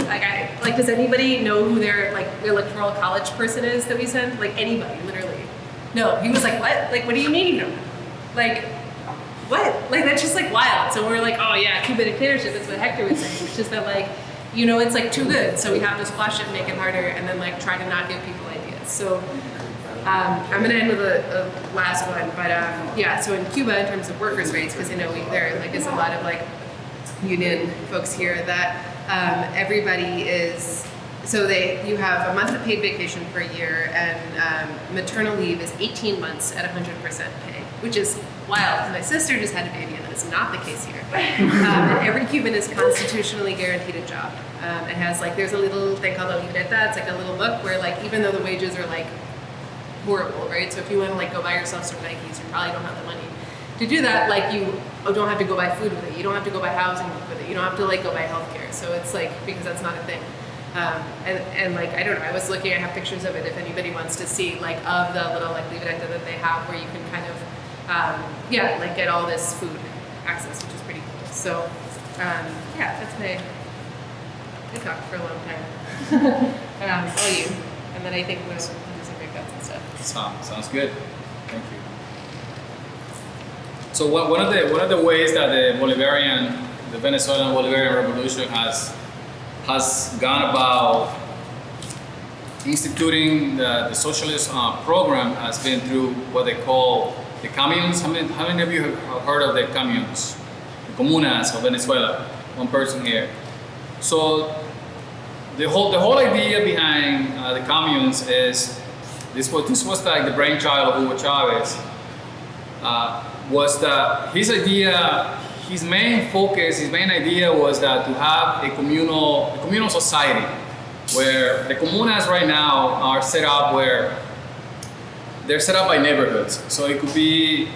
Like does anybody know who their like electoral college person is that we send? Like anybody, literally. No. He was like, what? Like what do you mean you don't know? Like what? Like that's just like wild. So we're like, oh yeah, Cuban dictatorship. That's what Hector was saying. It's just that like, you know, it's like too good. So we have to squash it and make it harder, and then like try to not give people ideas. So I'm gonna end with a last one, but yeah. So in Cuba, in terms of workers' rights, because I know there like is a lot of like union folks here that. Everybody is, so you have a month of paid vacation per year, and maternal leave is 18 months at 100% pay, which is wild. My sister just had a baby, and that is not the case here. And every Cuban is constitutionally guaranteed a job. It has like, there's a little thing called a libreta, it's like a little book where like, even though the wages are like horrible, right? So if you want to like go buy yourself some Nikes, you probably don't have the money to do that. Like you don't have to go buy food with it. You don't have to go buy housing with it. You don't have to like go buy healthcare. So it's like, because that's not a thing. And like, I don't know, I was looking, I have pictures of it if anybody wants to see like of the little like libreta that they have where you can kind of, yeah, like get all this food access, which is pretty cool. So yeah, that's I talked for a long time. All you. And then I think we'll do some breakouts and stuff. Sounds good. Thank you. So one of the ways that the Venezuelan Bolivarian Revolution has gone about instituting the socialist program has been through what they call the communes. How many of you have heard of the communes? The communes of Venezuela. One person here. So the whole idea behind the communes is this was like the brainchild of Hugo Chavez. Was that his main idea was that to have a communal society where the comunas right now are set up where they're set up by neighborhoods. So it could be,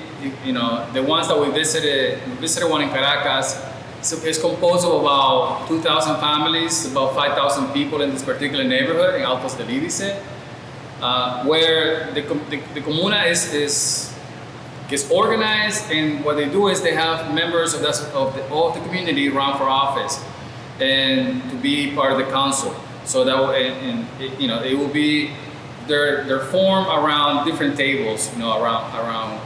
you know, the ones that we visited one in Caracas. It's composed of about 2,000 families, about 5,000 people in this particular neighborhood in Altos del Idice, where the comuna is organized, and what they do is they have members of the community run for office and to be part of the council. So that it will be they're formed around different tables, you know, around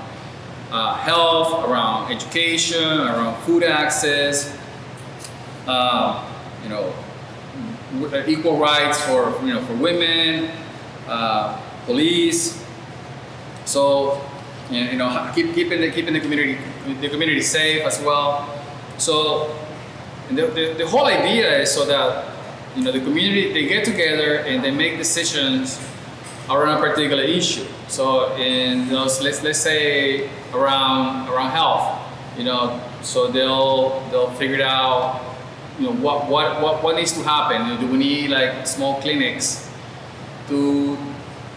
health, around education, around food access, you know, equal rights for for women, police. So you know, keeping the community safe as well. So the whole idea is so that the community, they get together and they make decisions around a particular issue. So in let's say around health, so they'll figure it out. What needs to happen? Do we need like small clinics to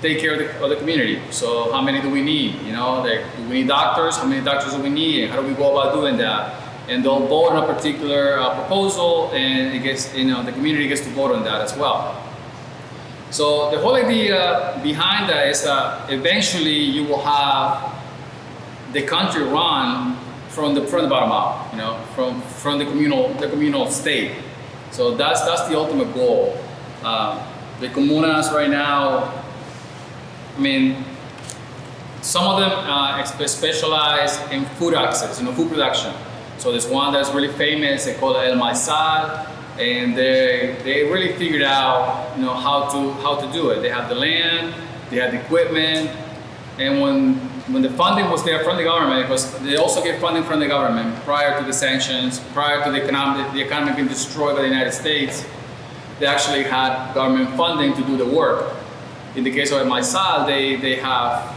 take care of the community? So how many do we need? Do we need doctors? How many doctors do we need? And how do we go about doing that? And they'll vote on a particular proposal, and it gets, the community gets to vote on that as well. So the whole idea behind that is that eventually you will have the country run from the bottom up, from the communal state. So that's the ultimate goal. The comunas right now, I mean, some of them specialize in food access, food production. So there's one that's really famous, they call it El Maizal, and they really figured out how to do it. They have the land, they have the equipment, and when the funding was there from the government, because they also get funding from the government prior to the sanctions, prior to the economy being destroyed by the United States, they actually had government funding to do the work. In the case of El Maizal, they have,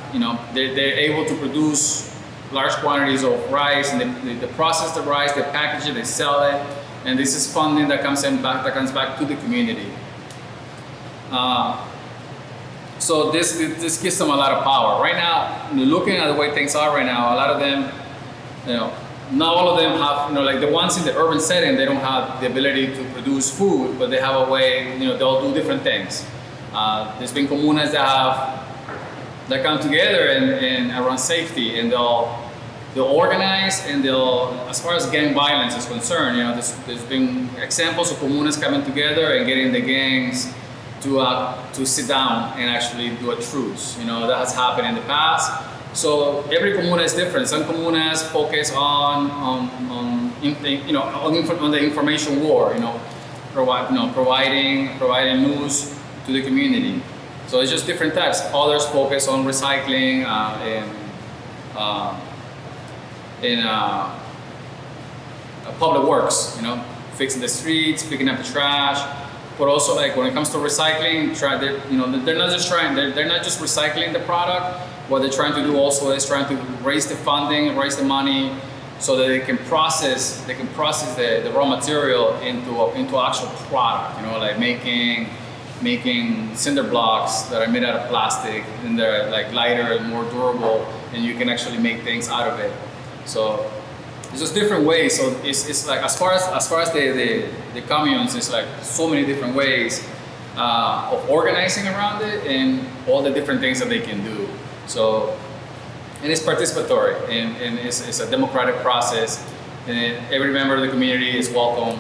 they're able to produce large quantities of rice, and they process the rice, they package it, they sell it, and this is funding that comes back to the community. So this gives them a lot of power. Right now, looking at the way things are right now, a lot of them, not all of them have, like the ones in the urban setting, they don't have the ability to produce food, but they have a way, they'll do different things. There's been comunas that come together and around safety, and they'll organize, and as far as gang violence is concerned, there's been examples of comunas coming together and getting the gangs to sit down and actually do a truce. That has happened in the past. So every comuna is different. Some comunas focus on the information war, providing news to the community. So it's just different types. Others focus on recycling in public works, fixing the streets, picking up the trash. But also, like when it comes to recycling, they're not just recycling the product. What they're trying to do also is trying to raise the funding, raise the money, so that they can process the raw material into actual product. Like making cinder blocks that are made out of plastic, and they're like lighter and more durable, and you can actually make things out of it. So it's just different ways. So it's like as far as the communes, it's like so many different ways of organizing around it and all the different things that they can do. So, and it's participatory, and it's a democratic process, and every member of the community is welcome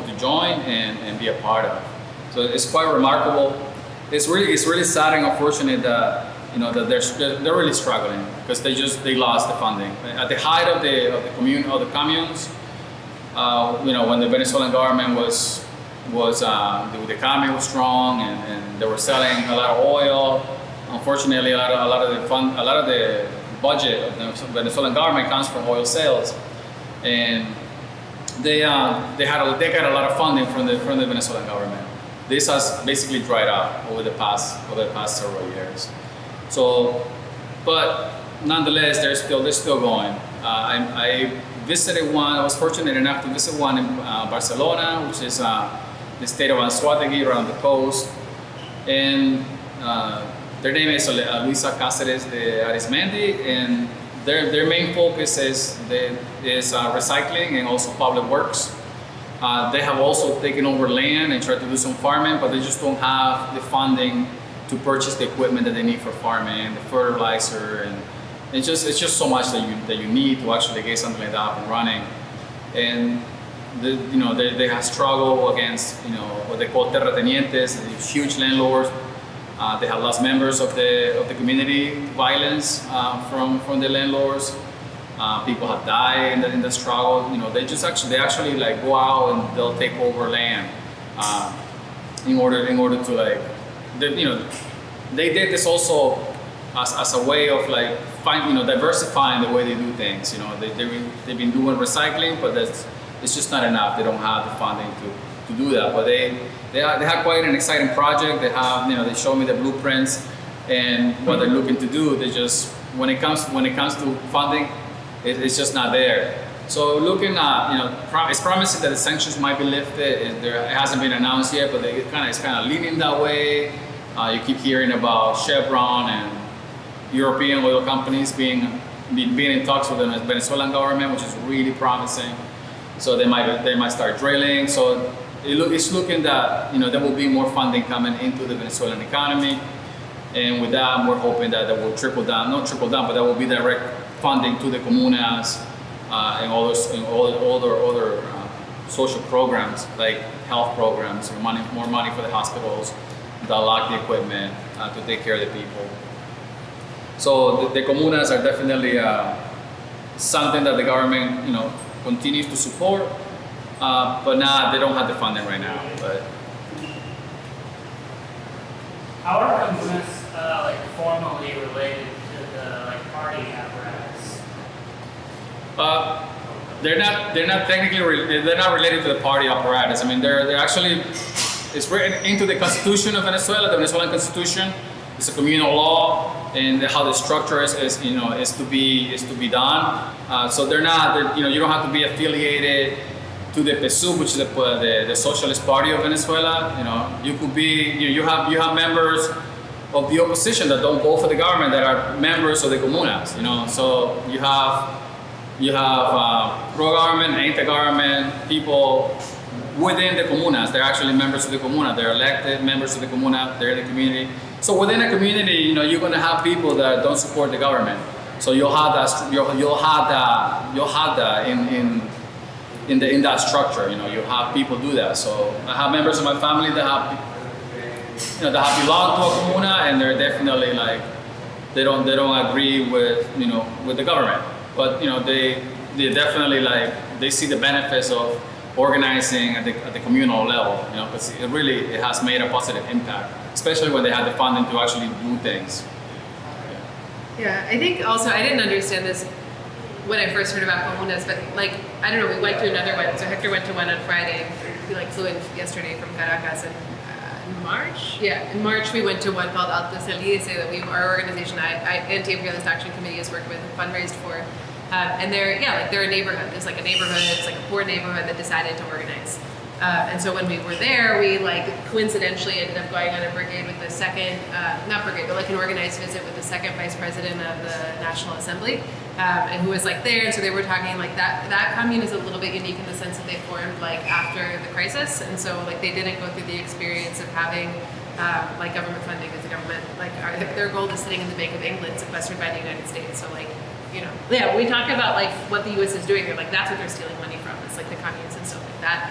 to join and be a part of it. So it's quite remarkable. It's really sad and unfortunate that that they're really struggling, because they lost the funding at the height of the communes. When the Venezuelan government the economy was strong, and they were selling a lot of oil. Unfortunately, a lot of the budget of the Venezuelan government comes from oil sales, and they got a lot of funding from the Venezuelan government. This has basically dried up over the past several years. So, but nonetheless, they're still going. I visited one. I was fortunate enough to visit one in Barcelona, which is the state of Anzoátegui, around the coast, and their name is Luisa Cáceres de Arizmendi, and their main focus is recycling and also public works. They have also taken over land and tried to do some farming, but they just don't have the funding to purchase the equipment that they need for farming, the fertilizer, and it's just so much that you need to actually get something like that up and running. And they have struggled against what they call terratenientes, these huge landlords. They have lost members of the community to violence from the landlords, People have died in the struggle. You know, they actually like go out and they'll take over land in order to like, they did this also as a way of like diversifying the way they do things. You know, they've been doing recycling, but it's just not enough. They don't have the funding to do that. But they have quite an exciting project. They have, they show me the blueprints and what they're looking to do. They just, when it comes to funding, it's just not there. So looking at, it's promising that the sanctions might be lifted. It hasn't been announced yet, but it's kind of leaning that way. You keep hearing about Chevron and European oil companies being in talks with the Venezuelan government, which is really promising. So they might start drilling. So it's looking that there will be more funding coming into the Venezuelan economy, and with that, we're hoping that will trickle down, not trickle down, but that will be direct funding to the communes and other social programs like health programs, more money for the hospitals that lack the equipment to take care of the people. So the communes are definitely something that the government continues to support, but now they don't have the funding right now. But how are communes formally related to the party apparatus? They're not technically they're not related to the party apparatus. I mean, they're actually, it's written into the Constitution of Venezuela, the Venezuelan Constitution. It's a communal law, and how the structure is to be done. So they're not, you don't have to be affiliated to the PSUV, which is the Socialist Party of Venezuela. You could be, you have members of the opposition that don't vote for the government that are members of the comunas. So you have pro-government, anti-government people within the comunas. They're actually members of the comuna. They're elected members of the comuna. They're in the community. So within a community, you're going to have people that don't support the government. So you'll have that. You'll have that in that structure. You have people do that. So I have members of my family that have belonged to a comuna, and they're definitely like they don't agree with with the government. But they definitely they see the benefits of organizing at the communal level, because it has made a positive impact, especially when they had the funding to actually do things. Yeah, I think also I didn't understand this when I first heard about comunas, but I don't know, we went to another one. So Hector went to one on Friday. We flew in yesterday from Caracas, and in March? Yeah, in March we went to one called Illiteracy that our organization, Anti-Imperialist Action Committee, has worked with and fundraised for. And they're a neighborhood. It's like a neighborhood, it's like a poor neighborhood that decided to organize. And so when we were there, we coincidentally ended up going on a brigade with the second, not brigade, but an organized visit with the second vice president of the National Assembly, and who was there. And so they were talking that commune is a little bit unique in the sense that they formed after the crisis. And so they didn't go through the experience of having government funding as a government. Their gold is sitting in the Bank of England, sequestered by the United States. So yeah, we talk about what the U.S. is doing. They're that's what they're stealing money from. It's the communes and stuff like that.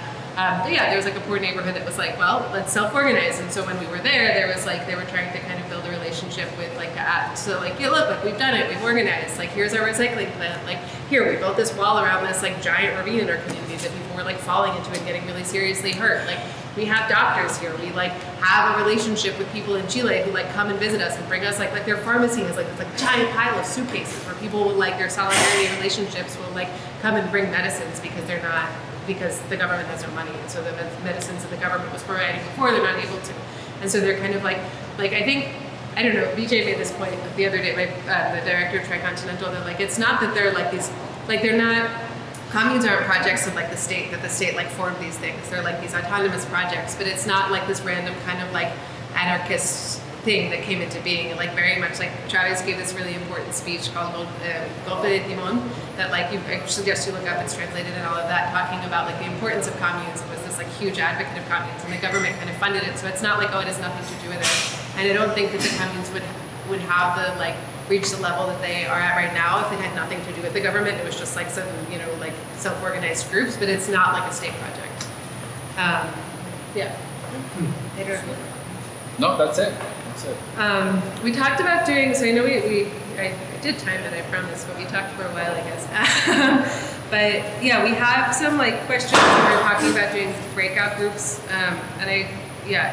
But yeah, there was a poor neighborhood that was well, let's self-organize. And so when we were there, there was they were trying to kind of build a relationship with yeah, look, we've done it, we've organized. Here's our recycling plant. Here, we built this wall around this giant ravine in our community that people were falling into and getting really seriously hurt. We have doctors here. We have a relationship with people in Chile who come and visit us and bring us their pharmacy has this giant pile of suitcases where people will their solidarity relationships will come and bring medicines because the government has no money, and so the medicines that the government was providing before they're not able to, and so they're kind of I think, I don't know, BJ made this point the other day, the director of Tricontinental, they're it's not that they're these, they're not, communes aren't projects of the state, that the state formed these things. They're these autonomous projects, but it's not this random kind of anarchist thing that came into being. And very much Chavez gave this really important speech called Golpe de Timon that I suggest you look up, it's translated and all of that, talking about the importance of communes. It was this huge advocate of communes, and the government kind of funded it. So it's not oh, it has nothing to do with it. And I don't think that the communes would have the reach the level that they are at right now if it had nothing to do with the government. It was just some self-organized groups, but it's not a state project. Yeah. I don't know. No, that's it. We talked about doing, so I know I did time it, I promise, but we talked for a while, I guess. But yeah, we have some like questions. We're talking about doing breakout groups,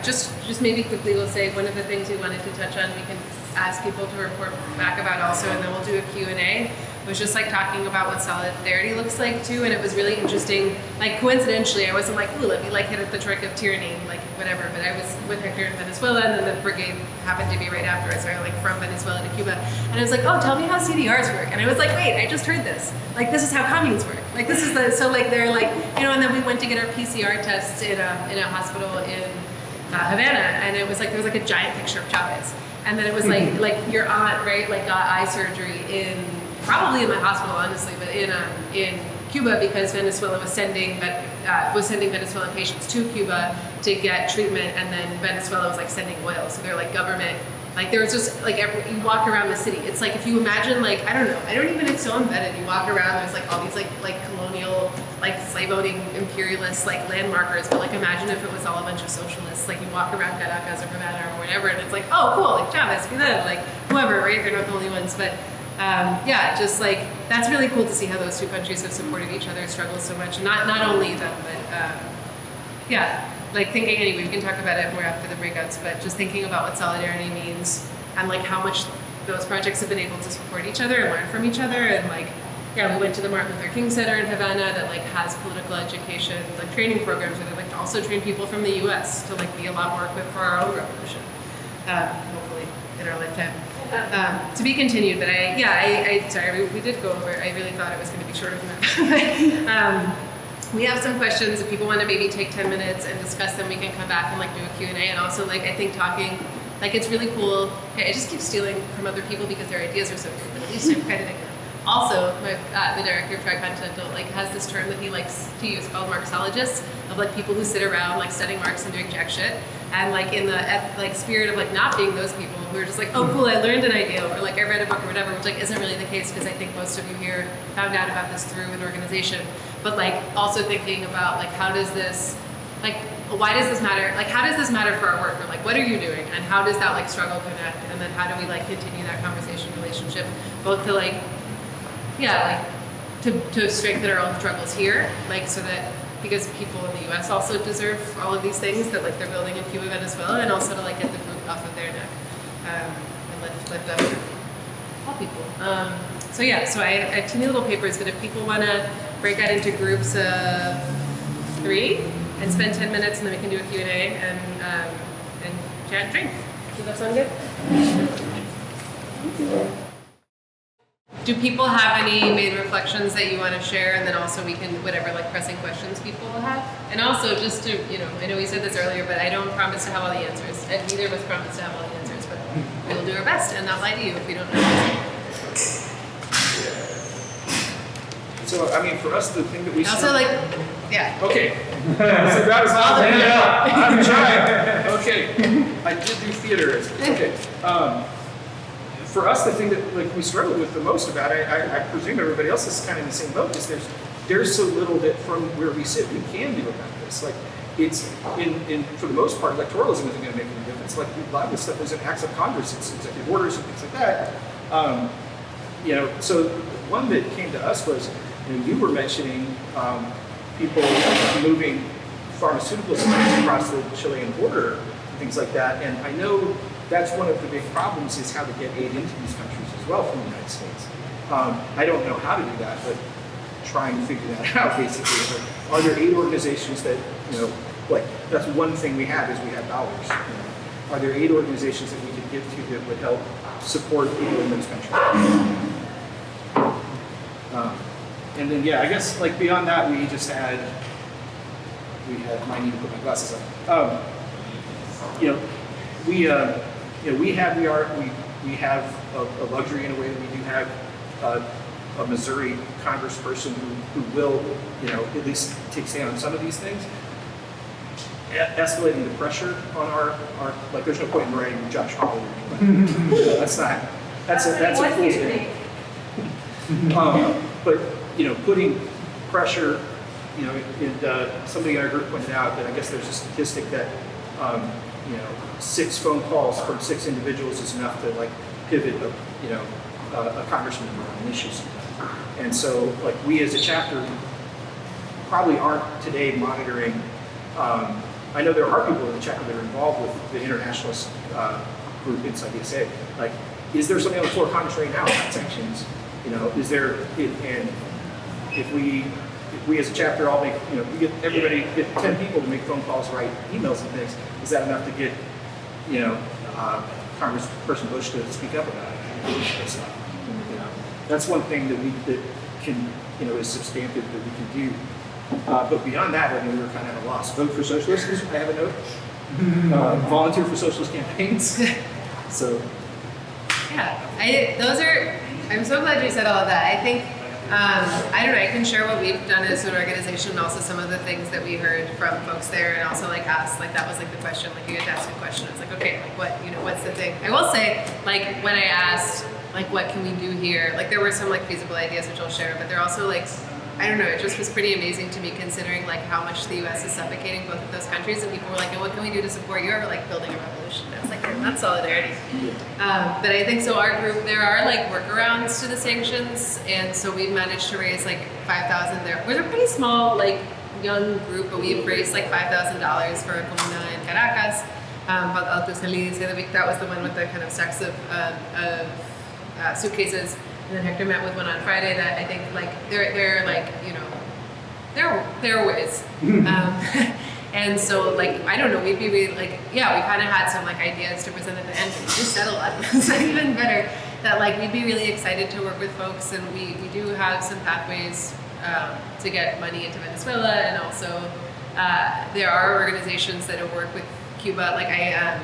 just maybe quickly we'll say one of the things we wanted to touch on, we can ask people to report back about also, and then we'll do a Q&A. Was just like talking about what solidarity looks like too, and it was really interesting. Like coincidentally, I wasn't like, ooh, let me like hit at the trick of tyranny, like whatever. But I was with Héctor in Venezuela, and then the brigade happened to be right after us. So I like from Venezuela to Cuba, and I was like, oh, tell me how CDRs work. And I was like, wait, I just heard this. Like this is how communes work. Like this is the so like they're like And then we went to get our PCR tests in a hospital in Havana, and it was like there was like a giant picture of Chavez, and then it was like your aunt, right, like got eye surgery probably in my hospital, honestly, but in Cuba because Venezuela was sending Venezuelan patients to Cuba to get treatment, and then Venezuela was like sending oil. So they're like government, like there was just like you walk around the city. It's like if you imagine like it's so embedded. You walk around, there's like all these like colonial, like slave owning imperialist like landmarkers. But like imagine if it was all a bunch of socialists. Like you walk around Caracas or Havana or whatever, and it's like, oh cool, like Chavez, like whoever, right? They're not the only ones, but. Just like that's really cool to see how those two countries have supported each other's struggles so much. Not only them, but like thinking anyway. We can talk about it more after the breakouts, but just thinking about what solidarity means and like how much those projects have been able to support each other and learn from each other. And like, we went to the Martin Luther King Center in Havana that like has political education like training programs where they like to also train people from the U.S. to like be a lot more equipped for our own revolution. Hopefully in our lifetime. To be continued, but sorry, we did go over. I really thought it was going to be shorter than that. We have some questions. If people want to maybe take 10 minutes and discuss them, we can come back and like do a Q&A. And also, like I think talking, like it's really cool. Okay, I just keep stealing from other people because their ideas are so good, but at least I'm crediting them. Also, the director of Tricontinental like has this term that he likes to use called Marxologists, of like people who sit around like studying Marx and doing jack shit, and like in the like spirit of like not being those people who are just like, oh cool, I learned an idea, or like I read a book or whatever, which like isn't really the case because I think most of you here found out about this through an organization, but like also thinking about like how does this, like why does this matter, like how does this matter for our work, or like what are you doing, and how does that like struggle connect, and then how do we like continue that conversation relationship, both to like to strengthen our own struggles here, like so that because people in the U.S. also deserve all of these things that like they're building in Cuba, Venezuela, and also to like get the boot off of their neck and lift up all people. So I have teeny little papers, but if people want to break out into groups of 3 and spend 10 minutes, and then we can do a Q&A and chat and drink. Does that sound good? Do people have any main reflections that you want to share? And then also we can, whatever like pressing questions people will have. And also just to, I know we said this earlier, but I don't promise to have all the answers. And neither of us promise to have all the answers, but we will do our best and not lie to you if we don't know. So, I mean, for us, the thing that we also Okay. So that is all I'm trying. Okay. I did do theater. Okay. For us, the thing that like we struggled with the most about it, I presume everybody else is kind of in the same boat, is there's so little that from where we sit we can do about this. Like it's for the most part, electoralism isn't going to make any difference. Like a lot of this stuff is in acts of Congress, it's executive orders and things like that. So one that came to us was, you were mentioning people moving pharmaceutical supplies across the Chilean border and things like that, and I know that's one of the big problems is how to get aid into these countries as well from the United States. I don't know how to do that, but trying to figure that out basically. Are there aid organizations that, like that's one thing we have is we have dollars. Are there aid organizations that we could give to that would help support people in those countries? And then I guess like beyond that we I need to put my glasses on. We have a luxury in a way that we do have a Missouri congressperson who will, at least take stand on some of these things. Escalating the pressure on our like, there's no point in writing Josh Hawley. That's a fool's game. But putting pressure, somebody in our group pointed out that I guess there's a statistic that 6 phone calls from 6 individuals is enough to like pivot a congressman on an issue sometimes. And so, like, we as a chapter probably aren't today monitoring. I know there are people in the chapter that are involved with the internationalist group inside the SA. Like, is there something on the floor of Congress right now about sanctions? You know, is there, and if we as a chapter all make, you know, we get everybody, get 10 people to make phone calls, write emails and things, is that enough to get, you know, Congressperson Bush to speak up about it? You know, that's one thing that can, you know, is substantive that we can do. But beyond that, I mean, we're kind of at a loss. Vote for socialists, I have a note. Volunteer for socialist campaigns. So. Yeah, I'm so glad you said all of that. I think, I don't know, I can share what we've done as an organization and also some of the things that we heard from folks there and also like asked, like that was like the question, like you had to ask a question. It's like, okay, like what, you know, what's the thing? I will say, like when I asked, like what can we do here? Like there were some like feasible ideas which I'll share, but they're also like, I don't know, it just was pretty amazing to me considering like how much the US is suffocating both of those countries, and people were like, oh, what can we do to support you? Or like building a revolution. I was like, that's solidarity. But I think so our group, there are like workarounds to the sanctions, and so we've managed to raise like $5,000 there. We're a pretty small, like young group, but we've raised like $5,000 for a comuna in Caracas, called Alto Celina. That was the one with the kind of stacks of suitcases. And then Hector met with one on Friday that I think like they're like, you know, there are ways. And so like, I don't know, we'd be really like, yeah, we kind of had some like ideas to present at the end, but we just said a lot. So even better that like we'd be really excited to work with folks, and we do have some pathways to get money into Venezuela, and also there are organizations that have worked with Cuba. Like I'm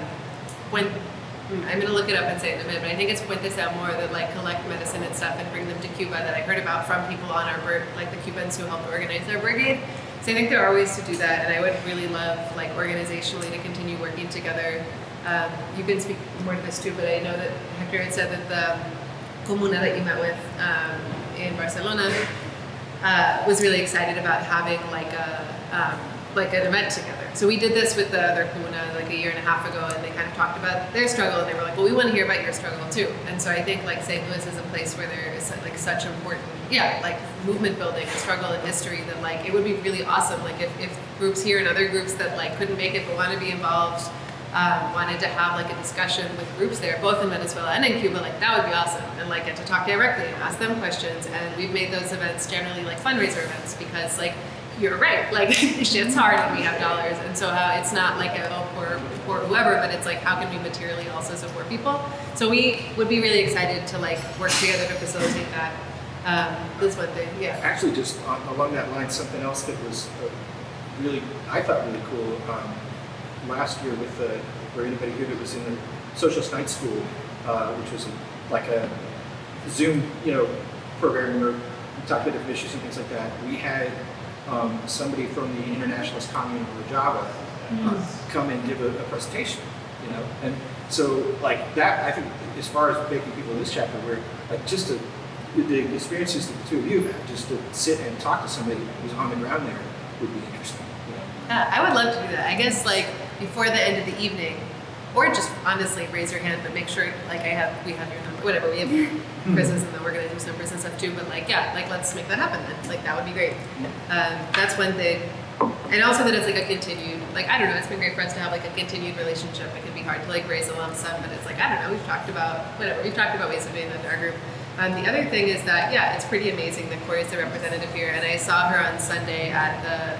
going to look it up and say it in a minute, but I think it's Puentes de Amor that like collect medicine and stuff and bring them to Cuba that I heard about from people on our like the Cubans who helped organize our brigade. So I think there are ways to do that, and I would really love like organizationally to continue working together. You can speak more to this too, but I know that Hector had said that the comuna that you met with in Barcelona was really excited about having like an event together. So we did this with the other comuna like a year and a half ago, and they kind of talked about their struggle, and they were like, well, we want to hear about your struggle too. And so I think like St. Louis is a place where there is like such important, like movement building and struggle and history that like it would be really awesome like if groups here and other groups that like couldn't make it but want to be involved wanted to have like a discussion with groups there, both in Venezuela and in Cuba, like that would be awesome, and like get to talk directly and ask them questions. And we've made those events generally like fundraiser events because like you're right, like shit's hard and we have dollars, and so it's not like for whoever, but it's like how can we materially also support people. So we would be really excited to like work together to facilitate that. This one thing, yeah. Actually, just along that line, something else that was really, I thought really cool last year with for anybody here that was in the Socialist Night School, which was like a Zoom, program where we talked about different issues and things like that. We had somebody from the Internationalist Commune of Rojava come and give a presentation, and so like that, I think as far as making people in this chapter, where like just the experiences that the two of you have, just to sit and talk to somebody who's on the ground there would be interesting. Yeah, I would love to do that. I guess like before the end of the evening, or just honestly raise your hand, but make sure like we have your number, whatever, we have quizzes, and then we're gonna do some quizzes and stuff too. But like let's make that happen then. Like that would be great. That's one thing. And also that it's like a continued, like I don't know, it's been great for us to have like a continued relationship. It can be hard to like raise a lump sum, but it's like I don't know, we've talked about ways of doing that in our group. The other thing is that, it's pretty amazing that Corey's the representative here, and I saw her on Sunday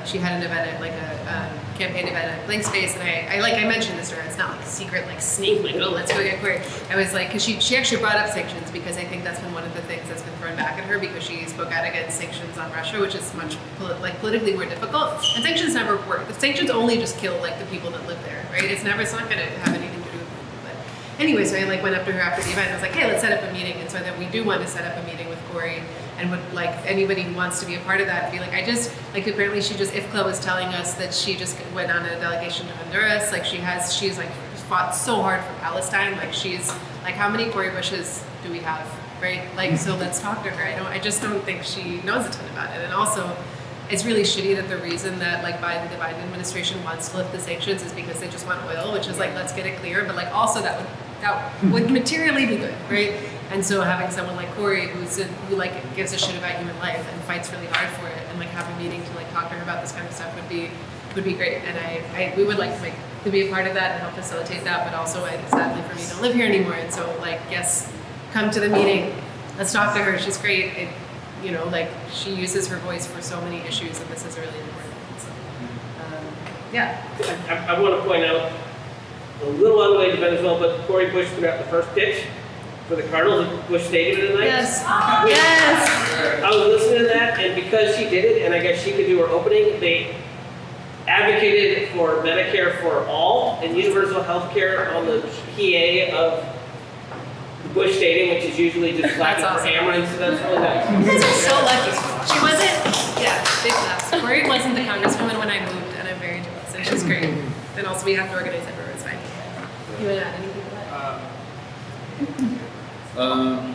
she had an event at like a campaign event at Blank Space, and I mentioned this to her. It's not like a secret, like sneak, like, oh, let's go get Corey. I was like, because she actually brought up sanctions, because I think that's been one of the things that's been thrown back at her, because she spoke out against sanctions on Russia, which is much politically more difficult. And sanctions never work. The sanctions only just kill like the people that live there, right? It's not going to have anything to do with people. But anyway, so I like went up to her after the event. I was like, hey, let's set up a meeting. And so then we do want to set up a meeting with Corey, and would like anybody who wants to be a part of that be like, apparently IFCLA was telling us that she just went on a delegation to Honduras. Like she's like fought so hard for Palestine. Like she's like, how many Cory Bushes do we have, right? Like, so let's talk to her. I just don't think she knows a ton about it. And also, it's really shitty that the reason that like the Biden administration wants to lift the sanctions is because they just want oil, which is like, let's get it clear. But like also that would that would materially be good, right? And so having someone like Corey who like gives a shit about human life and fights really hard for it, and like have a meeting to like talk to her about this kind of stuff would be great. And we would like to be a part of that and help facilitate that. But also, sadly for me, don't live here anymore, and so like yes, come to the meeting. Let's talk to her. She's great. Like she uses her voice for so many issues, and this is really important. So, yeah. I want to point out a little unrelated to Venezuela, but Cori Bush threw out the first pitch for the Cardinals at Bush Stadium tonight. Yes. Yes. I was listening to that, and because she did it, and I guess she could do her opening, they advocated for Medicare for all and universal health care on the PA of Bush Stadium, which is usually just Latin for Amaranth, so that's really nice. You guys are so lucky. She wasn't, big claps. Corey wasn't the congresswoman when I moved, and I'm very jealous, and she's great. And also we have to organize everywhere, it's fine. You want to add anything to that?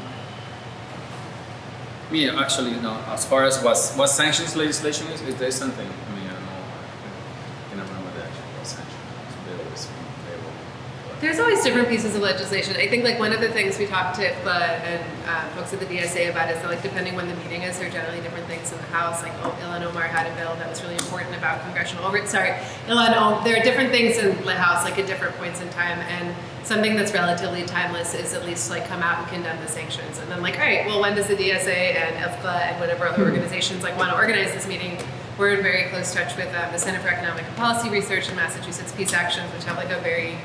Me, actually, as far as what sanctions legislation is there something, I mean, I don't know, I cannot remember the actual sanctions. There's always different pieces of legislation. I think like one of the things we talked to IFPA and folks at the DSA about is that like depending when the meeting is, there are generally different things in the House. Like Ilhan Omar had a bill that was really important about congressional there are different things in the House like at different points in time, and something that's relatively timeless is at least like come out and condemn the sanctions. And then like, all right, well, when does the DSA and IFPA and whatever other organizations like want to organize this meeting? We're in very close touch with the Center for Economic and Policy Research and Massachusetts Peace Actions, which have like a very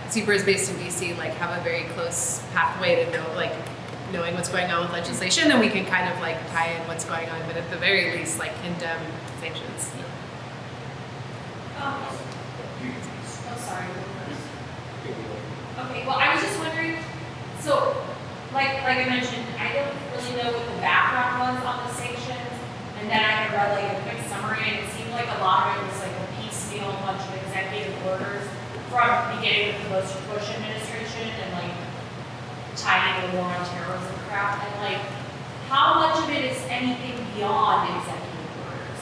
CEPR is based in DC, like have a very close pathway to knowing what's going on with legislation, and we can kind of like tie in what's going on, but at the very least like condemn sanctions. Sorry. Okay, well I was just wondering, so like I mentioned, I don't really know what the background was on the sanctions, and then I had read like a quick summary, and it seemed like a lot of it was like a piecemeal bunch of executive orders from beginning with the Bush administration and like tying the war on terrorism crap, and like how much of it is anything beyond executive orders?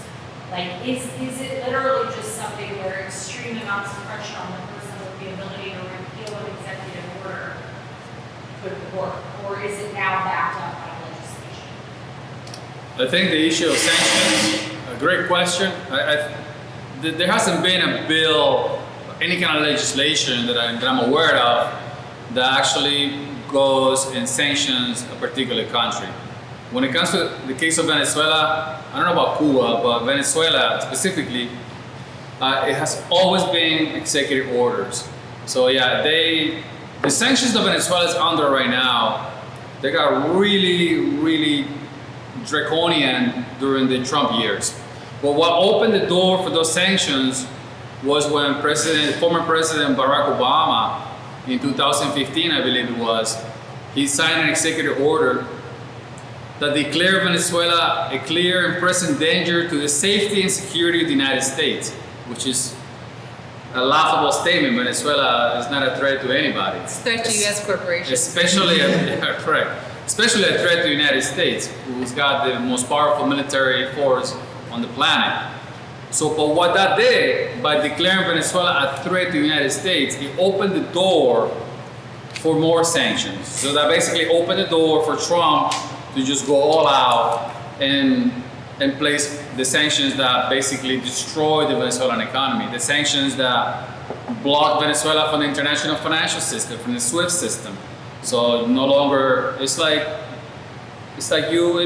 Like is it literally just something where extreme amounts of pressure on the person with the ability to repeal an executive order could work, or is it now backed up by legislation? I think the issue of sanctions, a great question. There hasn't been a bill, any kind of legislation that I'm aware of that actually goes and sanctions a particular country. When it comes to the case of Venezuela, I don't know about Cuba, but Venezuela specifically, it has always been executive orders. So yeah, the sanctions that Venezuela is under right now, they got really, really draconian during the Trump years. But what opened the door for those sanctions was when former President Barack Obama, in 2015, I believe it was, he signed an executive order that declared Venezuela a clear and present danger to the safety and security of the United States, which is a laughable statement. Venezuela is not a threat to anybody. It's a threat to U.S. corporations. Especially a threat to the United States, who's got the most powerful military force on the planet. So, but what that did, by declaring Venezuela a threat to the United States, it opened the door for more sanctions. So that basically opened the door for Trump to just go all out and place the sanctions that basically destroy the Venezuelan economy, the sanctions that block Venezuela from the international financial system, from the SWIFT system. So no longer, it's like you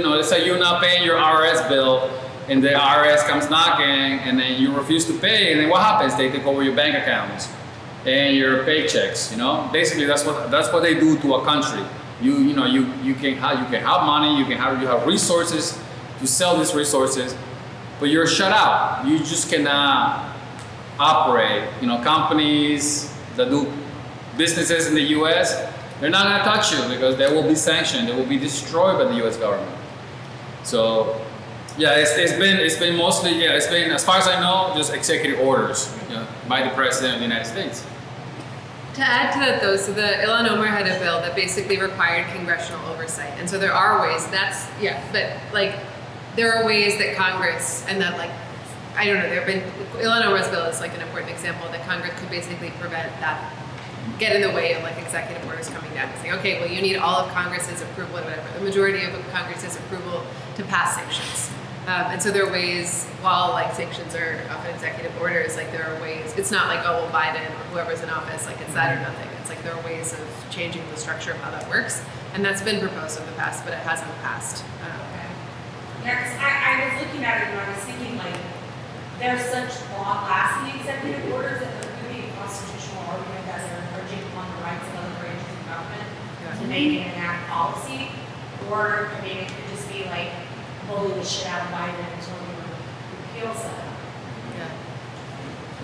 not paying your IRS bill, and the IRS comes knocking, and then you refuse to pay, and then what happens? They take over your bank accounts and your paychecks. Basically that's what they do to a country. You can have money, you have resources to sell these resources, but you're shut out. You just cannot operate. Companies that do businesses in the U.S., they're not going to touch you because they will be sanctioned. They will be destroyed by the U.S. government. So. Yeah, it's been mostly, as far as I know, just executive orders by the President of the United States. To add to that though, so the Ilhan Omar had a bill that basically required congressional oversight. And so there are ways, there are ways that Congress, and that Ilhan Omar's bill is like an important example that Congress could basically prevent that get in the way of like executive orders coming down and saying, okay, well, you need all of Congress's approval, or whatever, the majority of Congress's approval to pass sanctions. And so there are ways, while like sanctions are often executive orders, like there are ways, it's not like, oh, well, Biden or whoever's in office, like it's that or nothing. It's like there are ways of changing the structure of how that works. And that's been proposed in the past, but it hasn't passed. Yeah, because I was looking at it and I was thinking like, there's such long-lasting executive orders that there could be a constitutional argument that they're infringing upon the rights of other branches of government to make and enact policy. Or, I mean, it could just be like, bully the shit out of Biden until he repeals it. Yeah.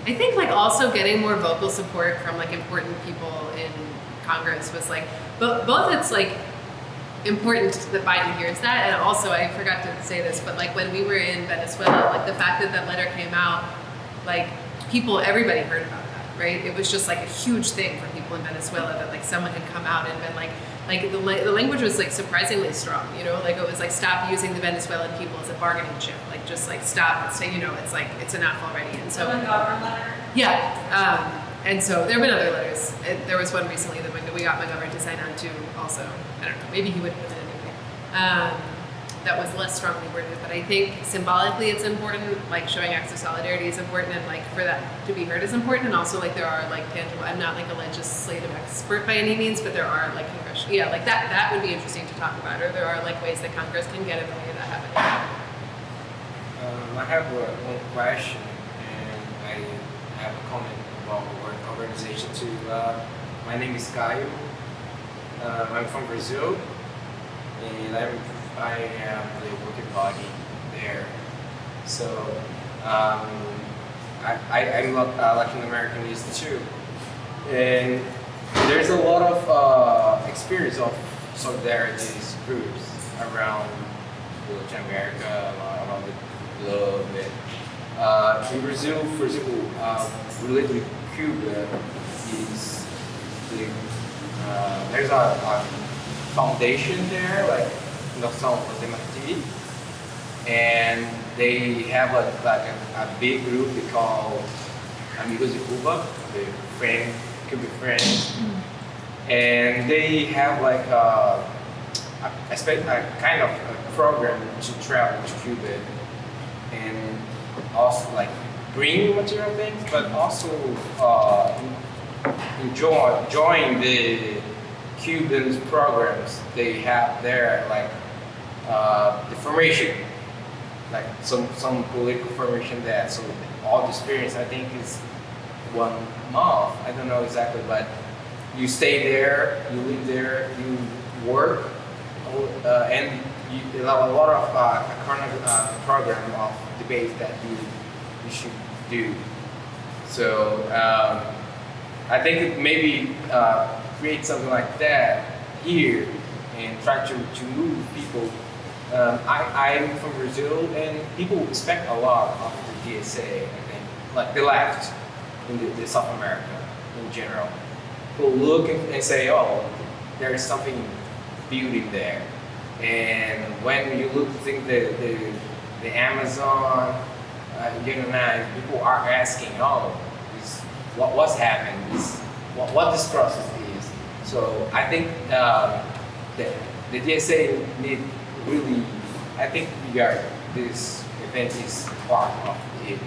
I think like also getting more vocal support from like important people in Congress was like, both it's like important that Biden hears that, and also I forgot to say this, but like when we were in Venezuela, like the fact that that letter came out, like everybody heard about that, right? It was just like a huge thing for people in Venezuela that like someone had come out and been like the language was like surprisingly strong, you know, like it was like, stop using the Venezuelan people as a bargaining chip, like just like stop and say, you know, it's like, it's enough already. And so, yeah. And so there have been other letters. There was one recently that we got McGovern to sign on to also. I don't know, maybe he would have done it anyway. That was less strongly worded, but I think symbolically it's important, like showing acts of solidarity is important, and like for that to be heard is important, and also like there are like tangible, I'm not like a legislative expert by any means, but there are like congressional, yeah, like that would be interesting to talk about, or there are like ways that Congress can get in the way of that happening. I have one question, and I have a comment about work organization too. My name is Caio. I'm from Brazil, and I am the working body there. So I'm Latin Americanist too, and there's a lot of experience of solidarity groups around Latin America, around the globe. In Brazil, for example, related with Cuba is there's a foundation there, like Noção de Martí, and they have a big group they call Amigos de Cuba, the Cuban friends, and they have like a kind of a program to travel to Cuba and also like bring material things, but also enjoying the Cuban programs they have there, like the formation, like some political formation there. So all the experience, I think, is 1 month. I don't know exactly, but you stay there, you live there, you work, and you have a lot of program of debates that you should do. So I think maybe create something like that here and try to move people. I'm from Brazil, and people expect a lot of the DSA, I think, like the left in the South America in general. People look and say, oh, there's something building there. And when you look, think the Amazon, people are asking, oh, what's happening, what this process is. So I think the DSA need really, I think this event is part of it,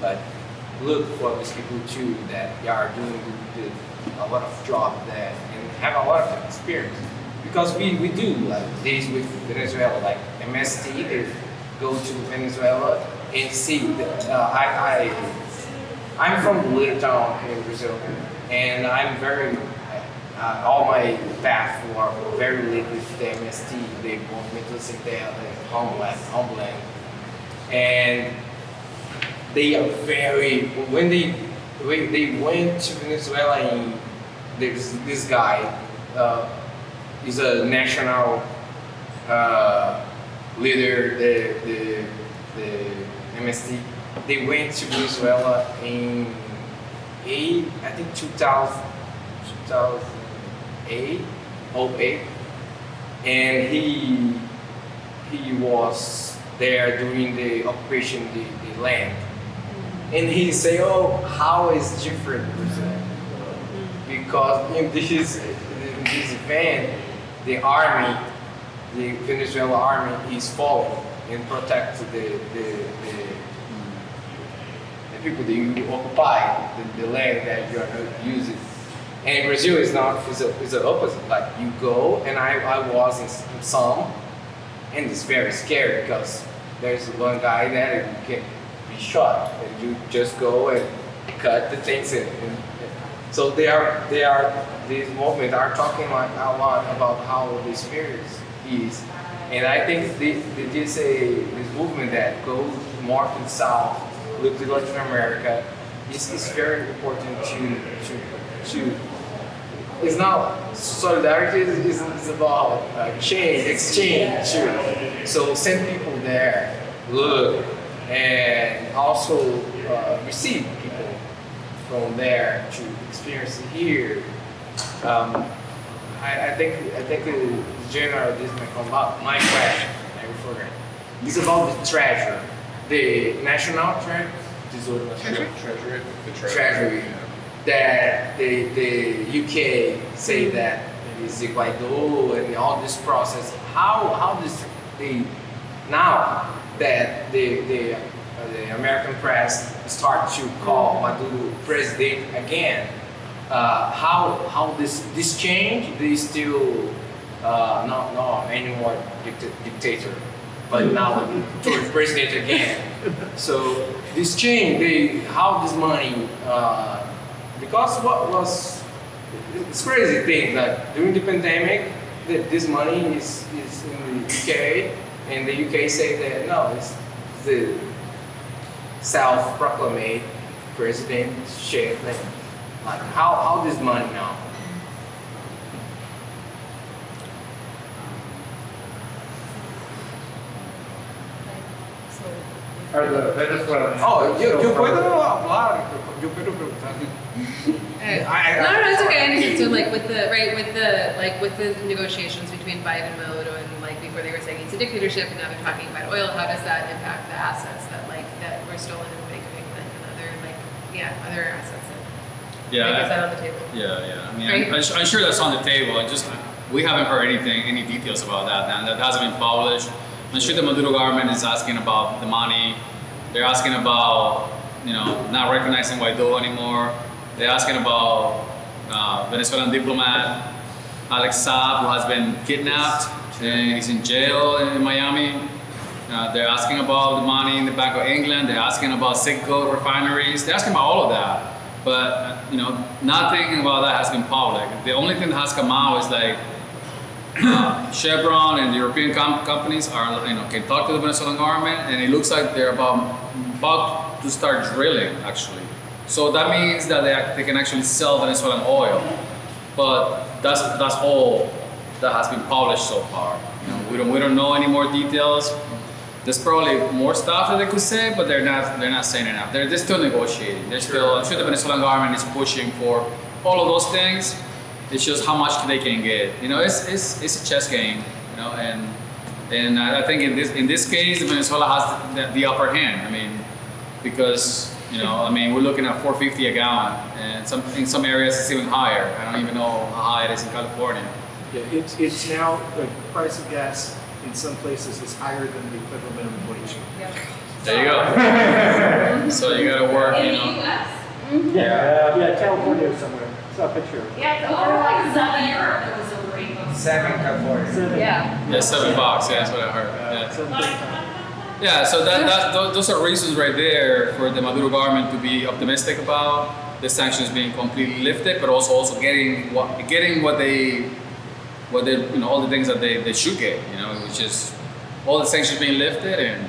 but look for these people too that are doing a lot of job there and have a lot of experience. Because we do like this with Venezuela, like MST, they go to Venezuela and see that I'm from a little town in Brazil, and I'm very, all my staff who are very related with the MST, they want me to sit there in homeland. And they are very, when they went to Venezuela, and there's this guy, he's a national leader, the MST. They went to Venezuela in 2008, and he was there during the occupation, the land. And he say, oh, how is different Brazil? because in this event, the army, the Venezuelan army is falling and protect the people that you occupy, the land that you are not using. And Brazil is not, is the opposite. Like you go, and I was in some, and it's very scary because there's one guy there and you can be shot, and you just go and cut the things in. So these movements are talking like a lot about how the experience is. And I think this movement that goes north and south, look to Latin America, is very important to it's not solidarity is about exchange too. So send people there, look, and also receive people from there to experience it here. I think in general this might come up. My question, I forgot, is about the treasure, the national treasure, treasury. That the UK say that is the Guaido and all this process. How does now that the American press start to call Maduro president again? How this change? They still not anymore dictator, but now towards president again. So this change, how this money. Because what was, it's crazy thing that during the pandemic, this money is in the UK, and the UK say that no, it's the self-proclaimed president shit. Like how this money now? Are the Venezuelan? Oh, yo puedo hablar. Yo puedo preguntar. No, it's okay. I understand. So, like with the negotiations between Biden and Maduro, and like before they were saying it's a dictatorship, and now they're talking about oil. How does that impact the assets that were stolen in the Bank of England and other assets? Is that on the table? Yeah. I mean, I'm sure that's on the table. We haven't heard any details about that, and that hasn't been published. I'm sure the Maduro government is asking about the money. They're asking about, not recognizing Guaido anymore. They're asking about Venezuelan diplomat Alex Saab, who has been kidnapped and he's in jail in Miami. They're asking about the money in the Bank of England. They're asking about Citgo refineries. They're asking about all of that. But nothing about that has been public. The only thing that has come out is like Chevron and the European companies are, can talk to the Venezuelan government, and it looks like they're about to start drilling, actually. So that means that they can actually sell Venezuelan oil. But that's all that has been published so far. We don't know any more details. There's probably more stuff that they could say, but they're not saying enough. They're still negotiating. I'm sure the Venezuelan government is pushing for all of those things. It's just how much they can get. It's a chess game. And I think in this case, Venezuela has the upper hand. I mean, because we're looking at $4.50 a gallon, and in some areas it's even higher. I don't even know how high it is in California. Yeah, it's now the price of gas in some places is higher than the federal minimum wage. Yeah. There you go. So you got to work. In the U.S. Yeah, California somewhere. Saw a picture. Yeah, it's over like 7 Europe. It was over $8. 7 California. Yeah. Yeah, $7. Yeah, that's what I heard. Yeah, so those are reasons right there for the Maduro government to be optimistic about the sanctions being completely lifted, but also getting what they all the things that they should get, which is all the sanctions being lifted and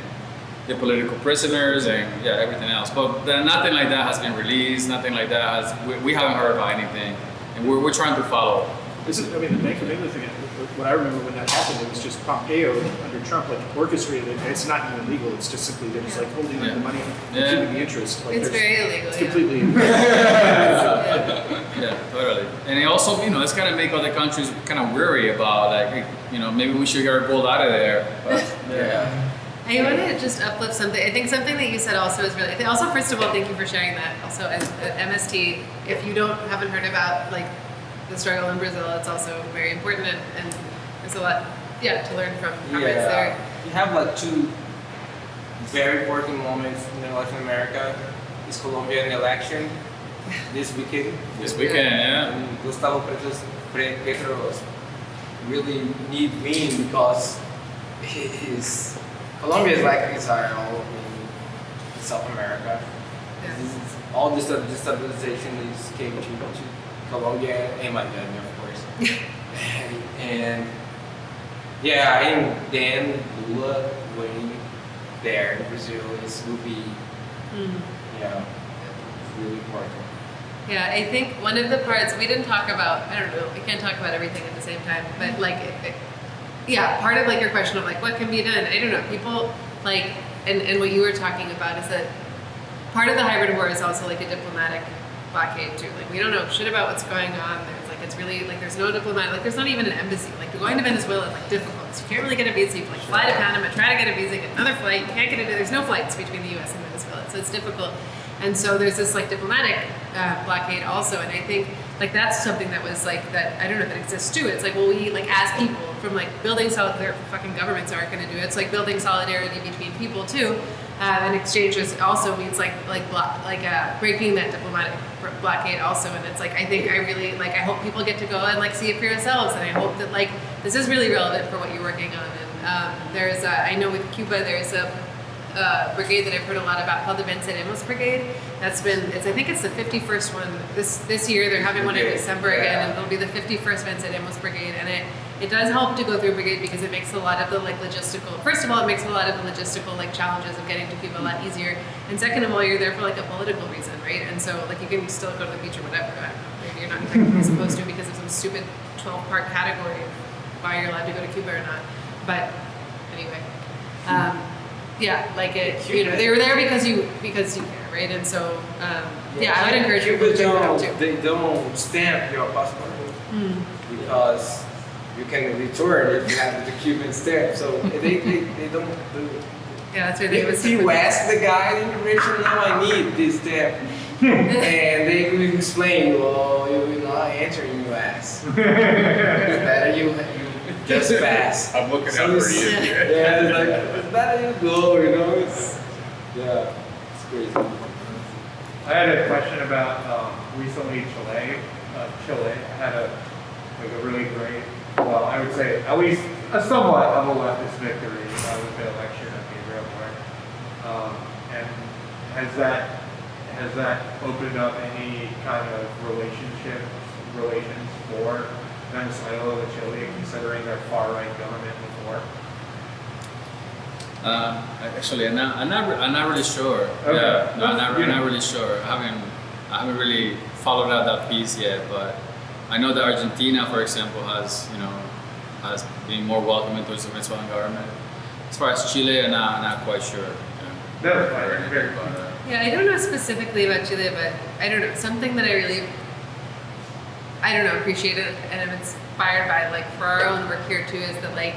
the political prisoners and everything else. But nothing like that has been released. Nothing like that we haven't heard about anything, and we're trying to follow. The Bank of England thing. What I remember when that happened, it was just Pompeo under Trump orchestrated it. It's not even illegal. It's just simply they're just holding the money, keeping the interest. It's very illegal. It's completely illegal. Yeah, totally. And it also, it's kind of make other countries kind of worry about maybe we should get our gold out of there. But, I want to just uplift something. I think something that you said also is really. Also, first of all, thank you for sharing that. Also, at MST, if you haven't heard about like the struggle in Brazil, it's also very important, and there's a lot, to learn from comrades there. You have like two very important moments in Latin America. It's Colombian election this weekend. This weekend, And Gustavo Petro's really need win because Colombia is like Israel in South America. All this destabilization came to Colombia and Miami, of course. and I think then Lula winning there in Brazil will be, really important. Yeah, I think one of the parts we didn't talk about, I don't know, we can't talk about everything at the same time, but like, part of like your question of like what can be done, I don't know, people like, and what you were talking about is that part of the hybrid war is also like a diplomatic blockade too. Like we don't know shit about what's going on. There's like, it's really like, there's no diplomatic, like there's not even an embassy. Like going to Venezuela is like difficult. So you can't really get a visa. You can like fly to Panama, try to get a visa, get another flight. You can't get it. There's no flights between the US and Venezuela. So it's difficult. And so there's this like diplomatic blockade also, and I think like that's something that was like that, I don't know, that exists too. It's like, well, we like as people from like building solidarity, fucking governments aren't going to do it. It's like building solidarity between people too, and exchanges also means breaking that diplomatic blockade also. And it's like I think I really like I hope people get to go and like see it for yourselves, and I hope that like this is really relevant for what you're working on. And there's I know with Cuba there's a brigade that I've heard a lot about called the Vencedemos Brigade. I think it's the 51st one this year. They're having one in December again, and it'll be the 51st Vencedemos Brigade. And it does help to go through a brigade because it makes a lot of the like logistical. First of all, it makes a lot of the logistical like challenges of getting to Cuba a lot easier. And second of all, you're there for like a political reason, right? And so like you can still go to the beach or whatever. I don't know, maybe you're not technically supposed to because of some stupid 12-part category of why you're allowed to go to Cuba or not. But anyway. They were there because you care, right? And so, I would encourage people to check that out too. They don't stamp your passport because you can return if you have the Cuban stamp. So they don't do. Yeah, that's right. If you ask the guy in immigration, no, I need this stamp, and they will explain, well, you will not enter in US. It's better you just pass. I'm looking out for you. Yeah, it's like, it's better you go, it's crazy. I had a question about recently Chile had a really great, well, I would say at least a somewhat of a leftist victory with the election of Gabriel Boric. And has that opened up any kind of relations for Venezuela with Chile, considering their far-right government before? Actually, I'm not really sure. Okay. Yeah, no, I'm not really sure. I haven't really followed out that piece yet, but I know that Argentina, for example, has been more welcoming towards the Venezuelan government. As far as Chile, I'm not quite sure. Yeah, I don't know specifically about Chile, but I don't know, something that I really appreciate it and I'm inspired by, like, for our own work here too, is that, like,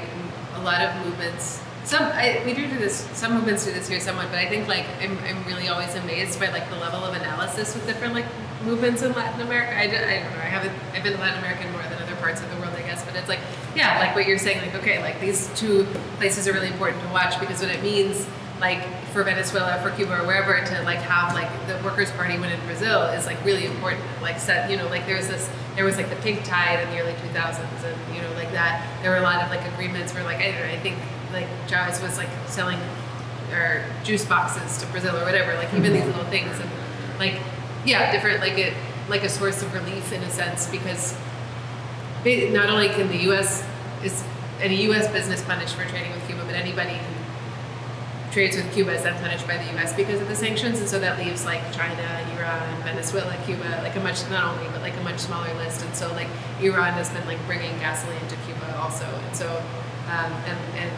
a lot of movements, some movements do this here somewhat, but I think, like, I'm really always amazed by, like, the level of analysis with different, like, movements in Latin America. I don't know, I've been Latin American more than other parts of the world, I guess, but it's like, yeah, like what you're saying, like, okay, like, these two places are really important to watch because what it means, like, for Venezuela, for Cuba, or wherever, to, like, have, like, the Workers' Party win in Brazil is, like, really important. Like, like, there was, like, the pink tide in the early 2000s, and, you know, like that, there were a lot of, like, agreements where, like, I think, like, Chavez was, like, selling or juice boxes to Brazil or whatever, like, even these little things, and, like, yeah, different, like a source of relief in a sense, because not only can the U.S., is any U.S. business punished for trading with Cuba, but anybody who trades with Cuba is then punished by the U.S. because of the sanctions, and so that leaves, like, China, Iran, Venezuela, Cuba, like, not only, but, like, a much smaller list, and so, like, Iran has been, like, bringing gasoline to Cuba also, and so, and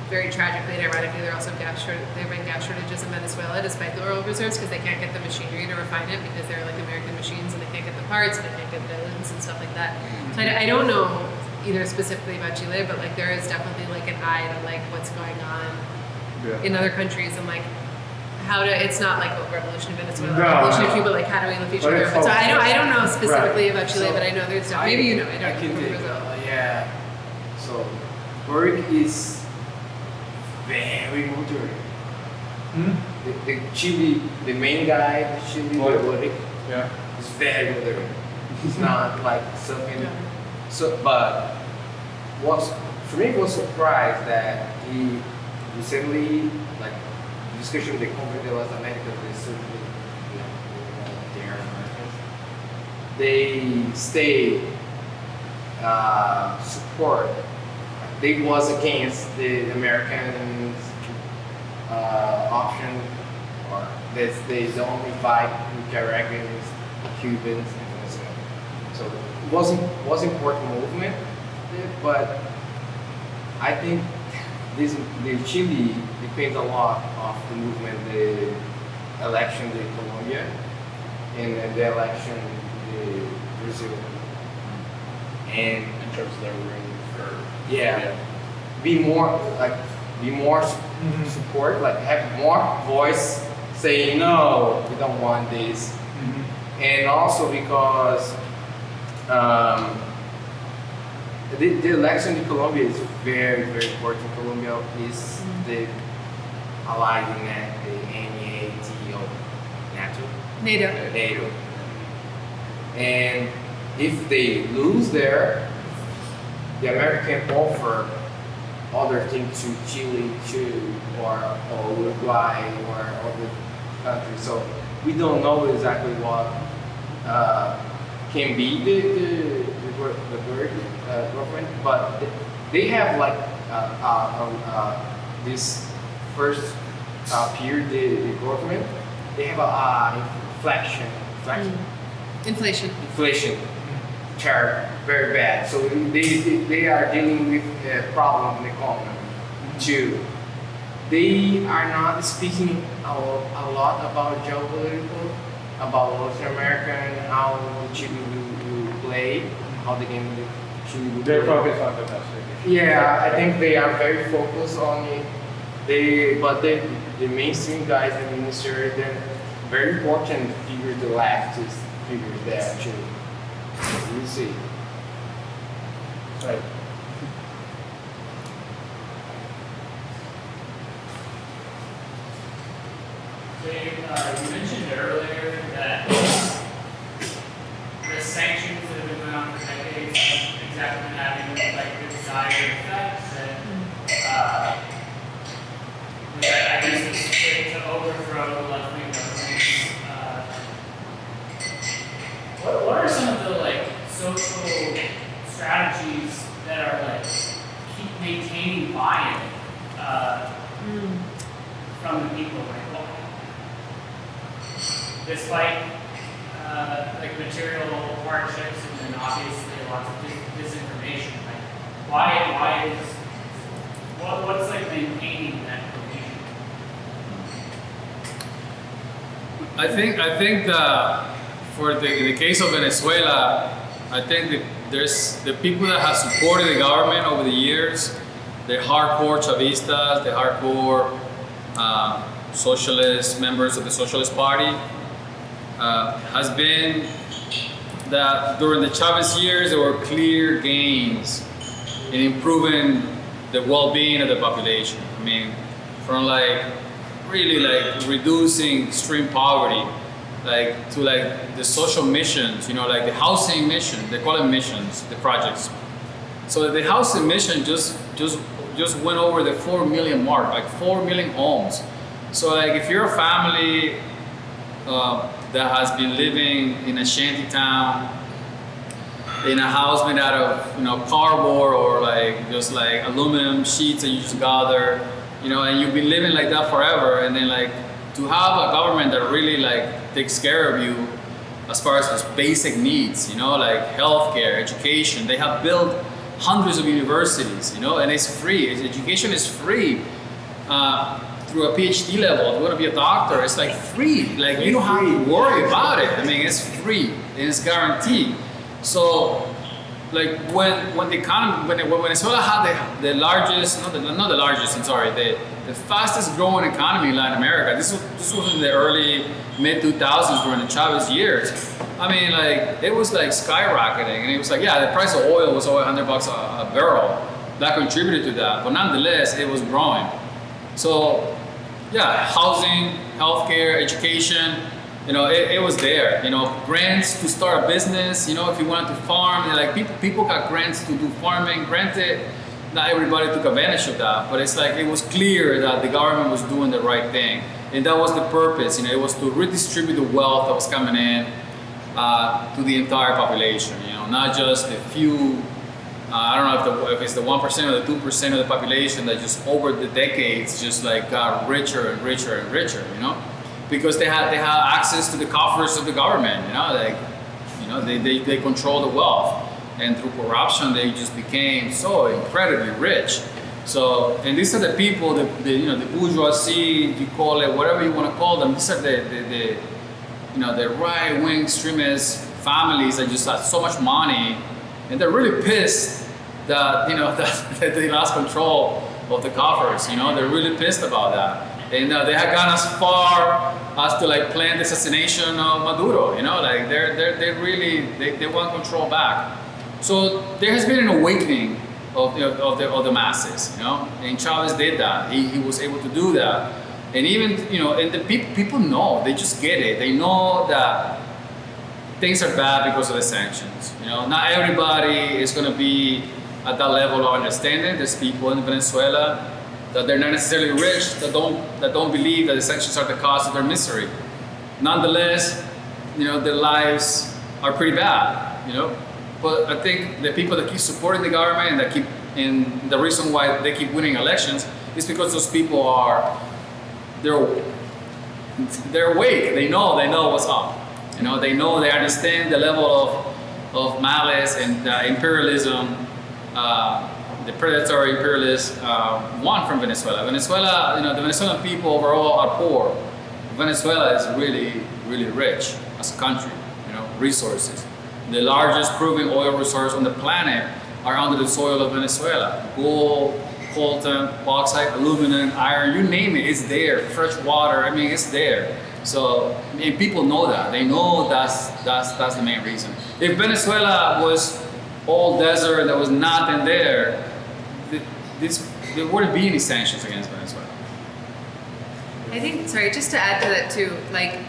very tragically and ironically, there have been gas shortages in Venezuela despite the oil reserves because they can't get the machinery to refine it because they're, like, American machines and they can't get the parts and they can't get diluents and stuff like that. So I don't know either specifically about Chile, but, like, there is definitely, like, an eye to, like, what's going on in other countries, and like how to. It's not like a revolution in Venezuela, No, revolution in no. Cuba. Like how do we in the future But do it's it? So hopeful. I don't know specifically Right. about Chile, So but I know there's stuff. Maybe you know. I don't can know. take yeah. So work is very modern. The Chile, the main guy, the Chile work Yeah. is very modern. It's not like something. So, but for me was surprised that he recently like discussion with the company that was American, they stay support. They was against the American option, or they only fight Nicaraguans, Cubans, and Venezuela. So it was important movement, but I think the Chile depends a lot of the movement, the election in Colombia, and the election in Brazil. And In terms of their room for be more support, like have more voice saying no, we don't want this. And also because the election in Colombia is very, very important. Colombia is the allied in the NATO. And if they lose there, the American offer other things to Chile too, or Uruguay, or other countries. So we don't know exactly what can be the government, but they have like this first period, the government, they have inflation chart very bad. So they are dealing with a problem in the economy too. They are not speaking a lot about geopolitical, about Latin America and how the Chile will play, how the game Chile will play. They're focused on domestic. Yeah, I think they are very focused on it. The mainstream guys, the minister, they're very important figure, the leftist figures there actually. We'll see. Right. Dave, you mentioned earlier that the sanctions that have been going on for decades haven't exactly been having like the desired effects, and I guess it's straight to overthrow left-wing governments. What are some of the like social strategies that are like keep maintaining buy-in from the people? Like, despite like material hardships and then obviously lots of disinformation, like what's like maintaining that cohesion? I think that for the case of Venezuela, I think that there's the people that have supported the government over the years, the hardcore Chavistas, the hardcore socialist members of the Socialist Party, has been that during the Chavez years there were clear gains in improving the well-being of the population. I mean, from like really like reducing extreme poverty, like to like the social missions, you know, like the housing mission, they call it missions, the projects. So the housing mission just went over the 4 million mark, like 4 million homes. So like if you're a family that has been living in a shanty town, in a house made out of, you know, cardboard or like just like aluminum sheets that you just gather, you know, and you've been living like that forever, and then like to have a government that really like takes care of you as far as those basic needs, you know, like healthcare, education. They have built hundreds of universities, you know, and it's free. Education is free. Through a PhD level, if you want to be a doctor, it's like free. Like you don't have to worry about it. I mean, it's free and it's guaranteed. So, like when the economy, when Venezuela had the largest, not the largest, I'm sorry, the the fastest growing economy in Latin America. This was in the early mid 2000s during the Chavez years. I mean, like it was like skyrocketing, and it was like, yeah, the price of oil was over $100 a barrel. That contributed to that, but nonetheless, it was growing. So, yeah, housing, healthcare, education, you know, it was there. You know, grants to start a business. You know, if you wanted to farm, like people got grants to do farming. Granted, not everybody took advantage of that, but it's like it was clear that the government was doing the right thing, and that was the purpose. You know, it was to redistribute the wealth that was coming in to the entire population. You know, not just a few. I don't know if it's the 1% or the 2% of the population that just over the decades just like got richer and richer and richer. You know, because they had access to the coffers of the government. You know, like they control the wealth. And through corruption, they just became so incredibly rich. So, and these are the people, the bourgeoisie, you call it whatever you want to call them. These are the right-wing extremist families that just have so much money, and they're really pissed that that they lost control of the coffers. You know, they're really pissed about that, and they have gone as far as to like plan the assassination of Maduro. You know, like they want control back. So there has been an awakening of the masses, you know, and Chavez did that. He was able to do that, and even and the people know, they just get it. They know that things are bad because of the sanctions. You know, not everybody is going to be at that level of understanding. There's people in Venezuela that they're not necessarily rich that don't believe that the sanctions are the cause of their misery. Nonetheless, their lives are pretty bad. You know. But I think the people that keep supporting the government and the reason why they keep winning elections is because those people they're awake. They know what's up. You know, they understand the level of malice and imperialism, the predatory imperialists want from Venezuela. Venezuela, the Venezuelan people overall are poor. Venezuela is really, really rich as a country. Resources. The largest proven oil reserves on the planet are under the soil of Venezuela. Gold, coltan, bauxite, aluminum, iron, you name it, it's there. Fresh water, I mean, it's there. So, and people know that. They know that's the main reason. If Venezuela was all desert, there was nothing there, there wouldn't be any sanctions against Venezuela. I think, sorry, just to add to that too, like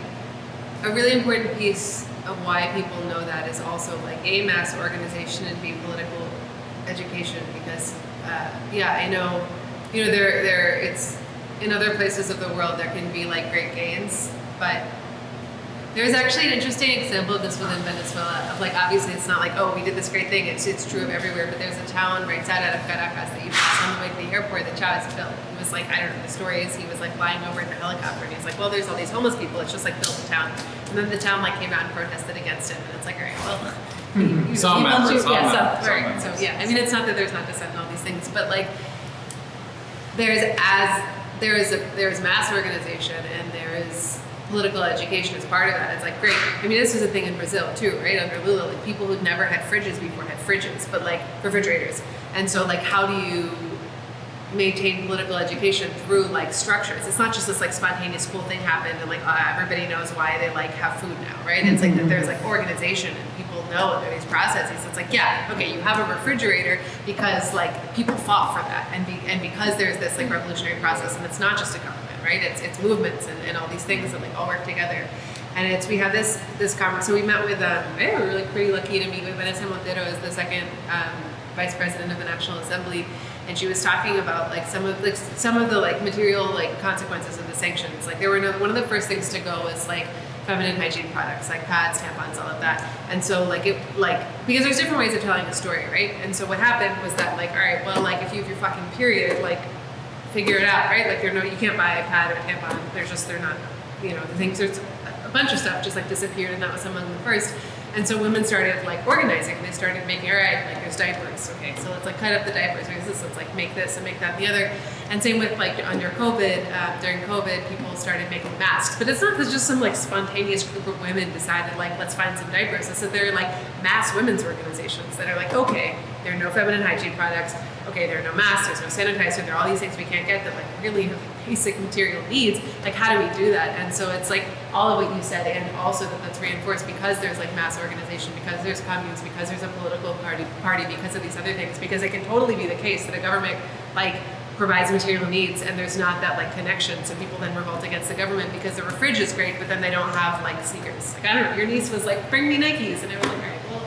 a really important piece of why people know that is also like A, mass organization, and B, political education, because I know, there it's in other places of the world there can be like great gains, but there's actually an interesting example of this within Venezuela of like, obviously it's not like, oh, we did this great thing, it's true of everywhere, but there's a town right out of Caracas that you pass on the way to the airport that Chavez built. It was like, I don't know, the story is he was like flying over in the helicopter and he's like, well, there's all these homeless people, it's just like built a town. And then the town like came out and protested against him, and it's like, all right, well, some members. So yeah, I mean, it's not that there's not dissent and all these things, but like there's mass organization and there is political education as part of that. It's like, great. I mean, this was a thing in Brazil too, right? Under Lula, like people who'd never had fridges before had fridges, but like refrigerators. And so like, how do you maintain political education through like structures? It's not just this like spontaneous cool thing happened and like everybody knows why they like have food now, right? It's like that there's like organization and people know there are these processes. It's like, yeah, okay, you have a refrigerator because like people fought for that, and because there's this like revolutionary process, and it's not just a government, right? It's movements and all these things that like all work together. And we had this conference. So we met with we were really pretty lucky to meet with Vanessa Montero as the second vice president of the National Assembly. And she was talking about like some of the like material like consequences of the sanctions. Like there were one of the first things to go was like feminine hygiene products, like pads, tampons, all of that. And so because there's different ways of telling a story, right? And so what happened was that like, all right, well, like if you have your fucking period, like figure it out, right? Like you can't buy a pad or a tampon. They're not, the things. There's a bunch of stuff just like disappeared, and that was among the first. And so women started like organizing. They started making, all right, like there's diapers. Okay, so let's like cut up the diapers. Let's like make this and make that and the other. And same with like under COVID, during COVID, people started making masks. But it's not just some like spontaneous group of women decided like, let's find some diapers. It's that there are like mass women's organizations that are like, okay, there are no feminine hygiene products. Okay, there are no masks, there's no sanitizer, there are all these things we can't get that like really have basic material needs, like how do we do that? And so it's like all of what you said, and also that's reinforced because there's like mass organization, because there's communes, because there's a political party, because of these other things, because it can totally be the case that a government like provides material needs and there's not that like connection, so people then revolt against the government because the fridge is great, but then they don't have like sneakers. Like I don't know, your niece was like, bring me Nikes, and I was like, all right, well,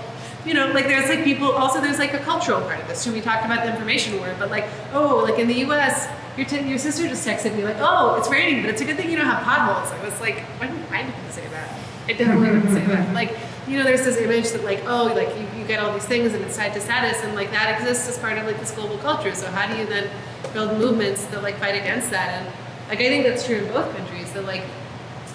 you know, like there's like people, also there's like a cultural part of this too. We talked about the information war, but like, oh, like in the US, your sister just texted me like, oh, it's raining, but it's a good thing you don't have potholes. I was like, why didn't I say that? I definitely didn't say that. Like, you know, there's this image that like, oh, like you get all these things and it's tied to status, and like that exists as part of like this global culture. So how do you then build movements that like fight against that? And like I think that's true in both countries. That like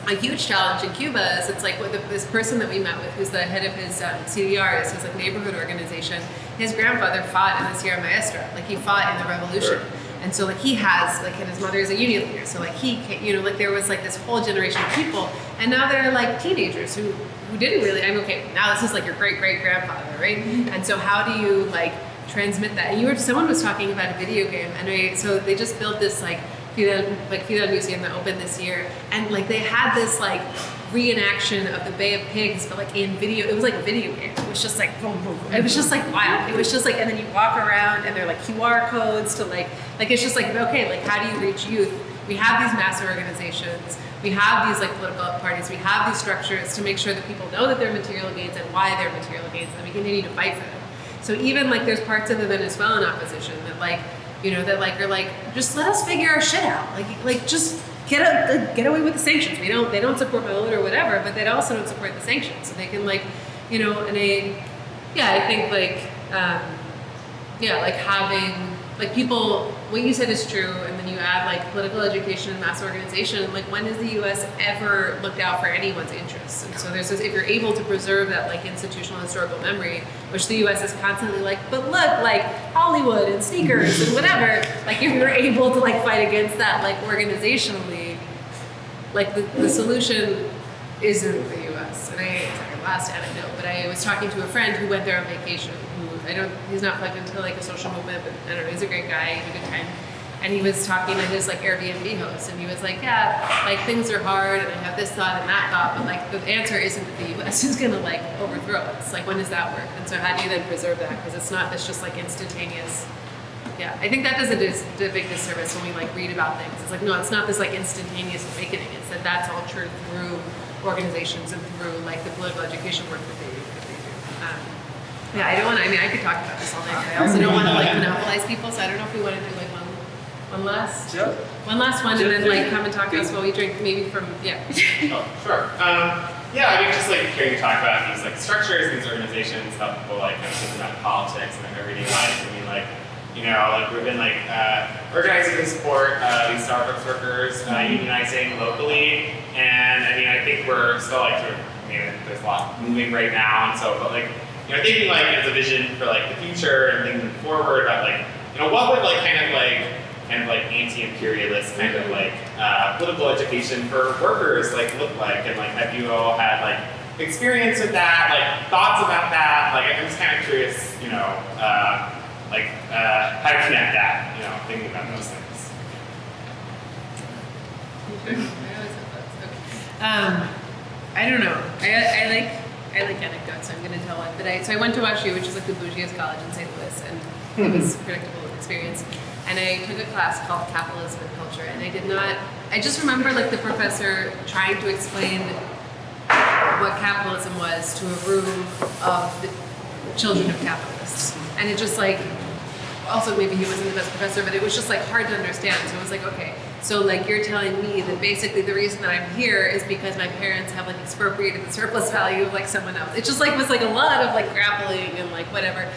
a huge challenge in Cuba is it's like what this person that we met with, who's the head of his CDR, is his like neighborhood organization. His grandfather fought in the Sierra Maestra, like he fought in the revolution. And so like he has, like, and his mother is a union leader. So like he, you know, like there was like this whole generation of people, and now they're like teenagers who didn't really, I'm okay, now this is like your great-great-grandfather, right? And so how do you like transmit that? And someone was talking about a video game, and so they just built this like Fidel Museum that opened this year, and like they had this like reenaction of the Bay of Pigs, but like in video. It was like a video game. It was just like boom, boom. It was just like wild. It was just like, and then you walk around and they're like QR codes to like it's just like, okay, like how do you reach youth? We have these mass organizations, we have these like political parties, we have these structures to make sure that people know that they're material gains and why they're material gains, and we continue to fight for them. So even like there's parts of the Venezuelan opposition that like, you know, that like are like, just let us figure our shit out. Like just get away with the sanctions. They don't support Maduro or whatever, but they also don't support the sanctions. So they can like, you know, and I think like, like having like people, what you said is true, and then you add like political education and mass organization. Like when has the U.S. ever looked out for anyone's interests? And so there's this, if you're able to preserve that like institutional historical memory, which the U.S. is constantly like, but look, like Hollywood and sneakers and whatever, like if you're able to like fight against that like organizationally, like the solution isn't the U.S. And sorry, last anecdote, but I was talking to a friend who went there on vacation, he's not plugged into like a social movement, but I don't know, he's a great guy, he had a good time. And he was talking to his like Airbnb host, and he was like, yeah, like things are hard, and I have this thought and that thought, but like the answer isn't that the US is gonna like overthrow us. Like when does that work? And so how do you then preserve that? Because it's not this just like instantaneous. Yeah, I think that does a big disservice when we like read about things. It's like, no, it's not this like instantaneous awakening. It's that that's all true through organizations and through like the political education work that they do. Yeah, I could talk about this all night, but I also don't want to like monopolize people, so I don't know if we want to do like one last one, and then like come and talk to us while we drink, maybe from, Oh, sure. I mean, just like hearing you talk about these like structures, these organizations, how people like think about politics and their everyday life. I mean, like, you know, like we've been like organizing to support these Starbucks workers, unionizing locally, and I mean, I think we're still like sort of, I mean, there's a lot moving right now, and so, but like, you know, thinking like as a vision for like the future and thinking forward about like, you know, what would like kind of like anti-imperialist kind of like political education for workers like look like, and like have you all had like experience with that, like thoughts about that? Like I'm just kind of curious, you know, how to connect that, you know, thinking about those things. I don't know. I like anecdotes, so I'm going to tell one. But I went to WashU, which is like the bougiest college in St. Louis, and it was a predictable experience. And I took a class called Capitalism and Culture, and I just remember like the professor trying to explain what capitalism was to a room of the children of capitalists. And it just like, also maybe he wasn't the best professor, but it was just like hard to understand. So it was like, okay, so like you're telling me that basically the reason that I'm here is because my parents have like expropriated the surplus value of like someone else. It just like was like a lot of like grappling and like whatever.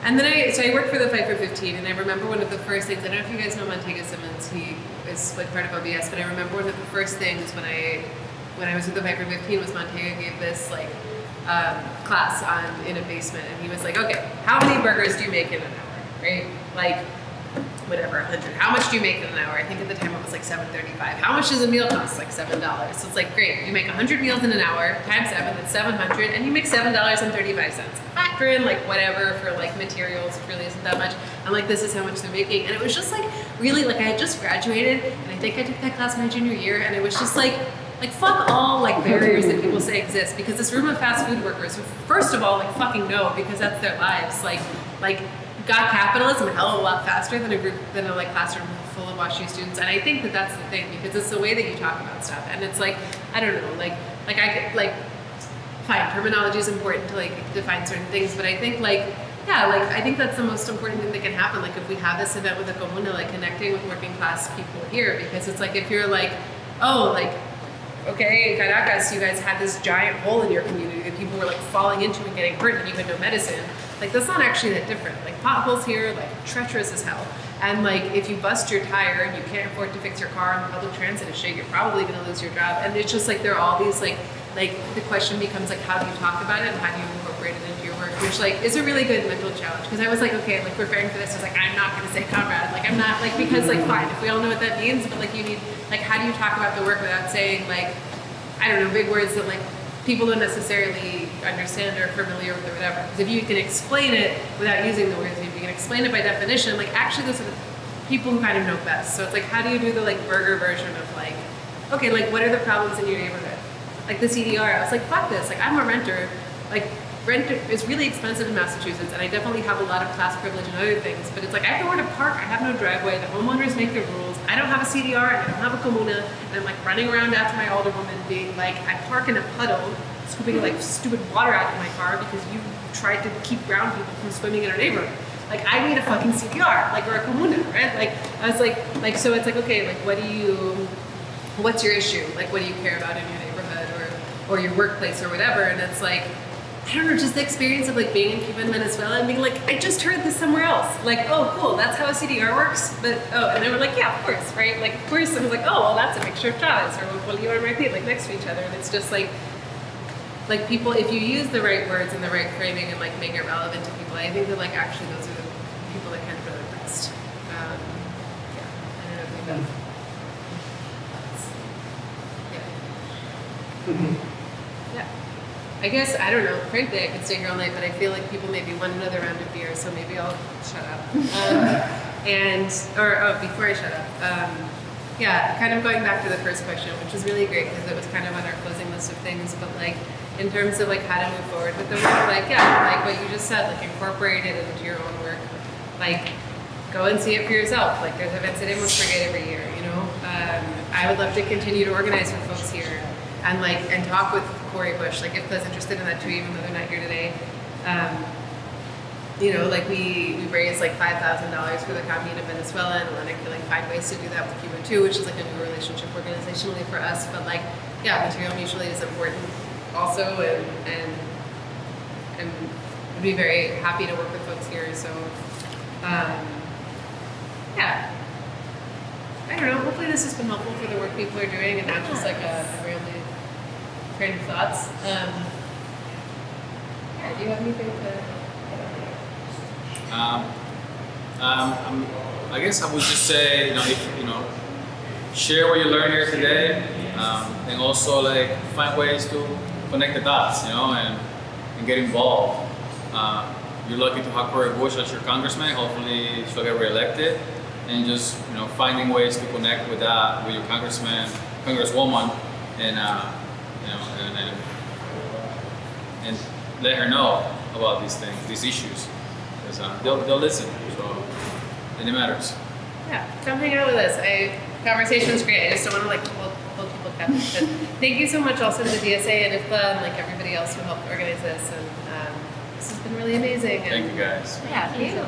And then I worked for the Fight for 15, and I remember one of the first things, I don't know if you guys know Montego Simmons, he is like part of OBS, but I remember one of the first things when I was with the Fight for 15 was Montego gave this like class in a basement, and he was like, okay, how many burgers do you make in an hour, right? Like, whatever, 100. How much do you make in an hour? I think at the time it was like $7.35. How much does a meal cost? Like $7. So it's like, great, you make 100 meals in an hour, times 7, that's 700, and you make $7.35. heparin, like whatever for like materials, which really isn't that much. I'm like, this is how much they're making. And it was just like, really, like I had just graduated and I think I took that class my junior year, and it was just like fuck all like barriers that people say exist, because this room of fast food workers who first of all like fucking know, because that's their lives, like got capitalism a hell of a lot faster than a like classroom full of WashU students. And I think that that's the thing, because it's the way that you talk about stuff. And it's like, I don't know, like I could like, fine, terminology is important to like define certain things, but I think like, yeah, like I think that's the most important thing that can happen. Like if we have this event with a comuna, like connecting with working class people here, because it's like, if you're like, oh, like, okay, in Caracas, you guys had this giant hole in your community that people were like falling into and getting hurt and you had no medicine. Like that's not actually that different. Like potholes here, like treacherous as hell. And like if you bust your tire and you can't afford to fix your car and public transit is shit, you're probably gonna lose your job. And it's just like there are all these like the question becomes like, how do you talk about it and how do you incorporate it into your work? Which like is a really good mental challenge, because I was like, okay, like preparing for this, I was like, I'm not gonna say comrade. Like I'm not like, because like fine, if we all know what that means, but like you need, like how do you talk about the work without saying like, I don't know, big words that like people don't necessarily understand or familiar with or whatever. Because if you can explain it without using the words, if you can explain it by definition, like actually those are the people who kind of know best. So it's like, how do you do the like burger version of like, okay, like what are the problems in your neighborhood? Like the CDR, I was like, fuck this, like I'm a renter, like rent is really expensive in Massachusetts, and I definitely have a lot of class privilege and other things, but it's like I have nowhere to park, I have no driveway, the homeowners make the rules, I don't have a CDR, and I don't have a comuna, and I'm like running around after my alderwoman being like, I park in a puddle, scooping like stupid water out of my car because you tried to keep brown people from swimming in our neighborhood. Like I need a fucking CDR, like, or a comuna, right? Like I was like, so it's like, okay, like what's your issue? Like what do you care about in your neighborhood or your workplace or whatever? And it's like, I don't know, just the experience of like being in Cuba and Venezuela and being like, I just heard this somewhere else. Like, oh, cool, that's how a CDR works. But, oh, and they were like, yeah, of course, right? Like, of course. And I was like, oh, well, that's a mixture of Chavez or Bolívar and Martí, like next to each other. And it's just like people, if you use the right words and the right framing and like make it relevant to people, I think that like actually those are the people that can really best. Yeah, I don't know if you know. Yeah. I guess, I don't know, frankly, I could stay here all night, but I feel like people maybe want another round of beer, so maybe I'll shut up. Before I shut up, yeah, kind of going back to the first question, which was really great because it was kind of on our closing list of things, but like, in terms of like how to move forward with the work, like, yeah, like what you just said, like incorporate it into your own work, like go and see it for yourself. Like there's events at Amos Brigade every year, you know? I would love to continue to organize with folks here and talk with Corey Bush, like if Claire's interested in that too, even though they're not here today. You know, like we raised like $5,000 for the commune of Venezuela, and I can like find ways to do that with Cuba too, which is like a new relationship organizationally for us. But like, yeah, material mutual aid is important also, and I'd be very happy to work with folks here. So, yeah. I don't know, hopefully this has been helpful for the work people are doing and not just like a rambling train of thoughts. Yeah, do you have anything to... I guess I would just say, share what you learned here today, and also like find ways to connect the dots, and get involved. You're lucky to have Corey Bush as your congressman. Hopefully she'll get reelected, and just finding ways to connect with your congressman, congresswoman, and let her know about these things, these issues. They'll listen, so and it matters. Yeah, come hang out with us. Conversation is great. I just don't want to like hold people captive. But thank you so much also to the DSA and IFPA and like everybody else who helped organize this. And this has been really amazing. Thank you guys. Yeah, thank you.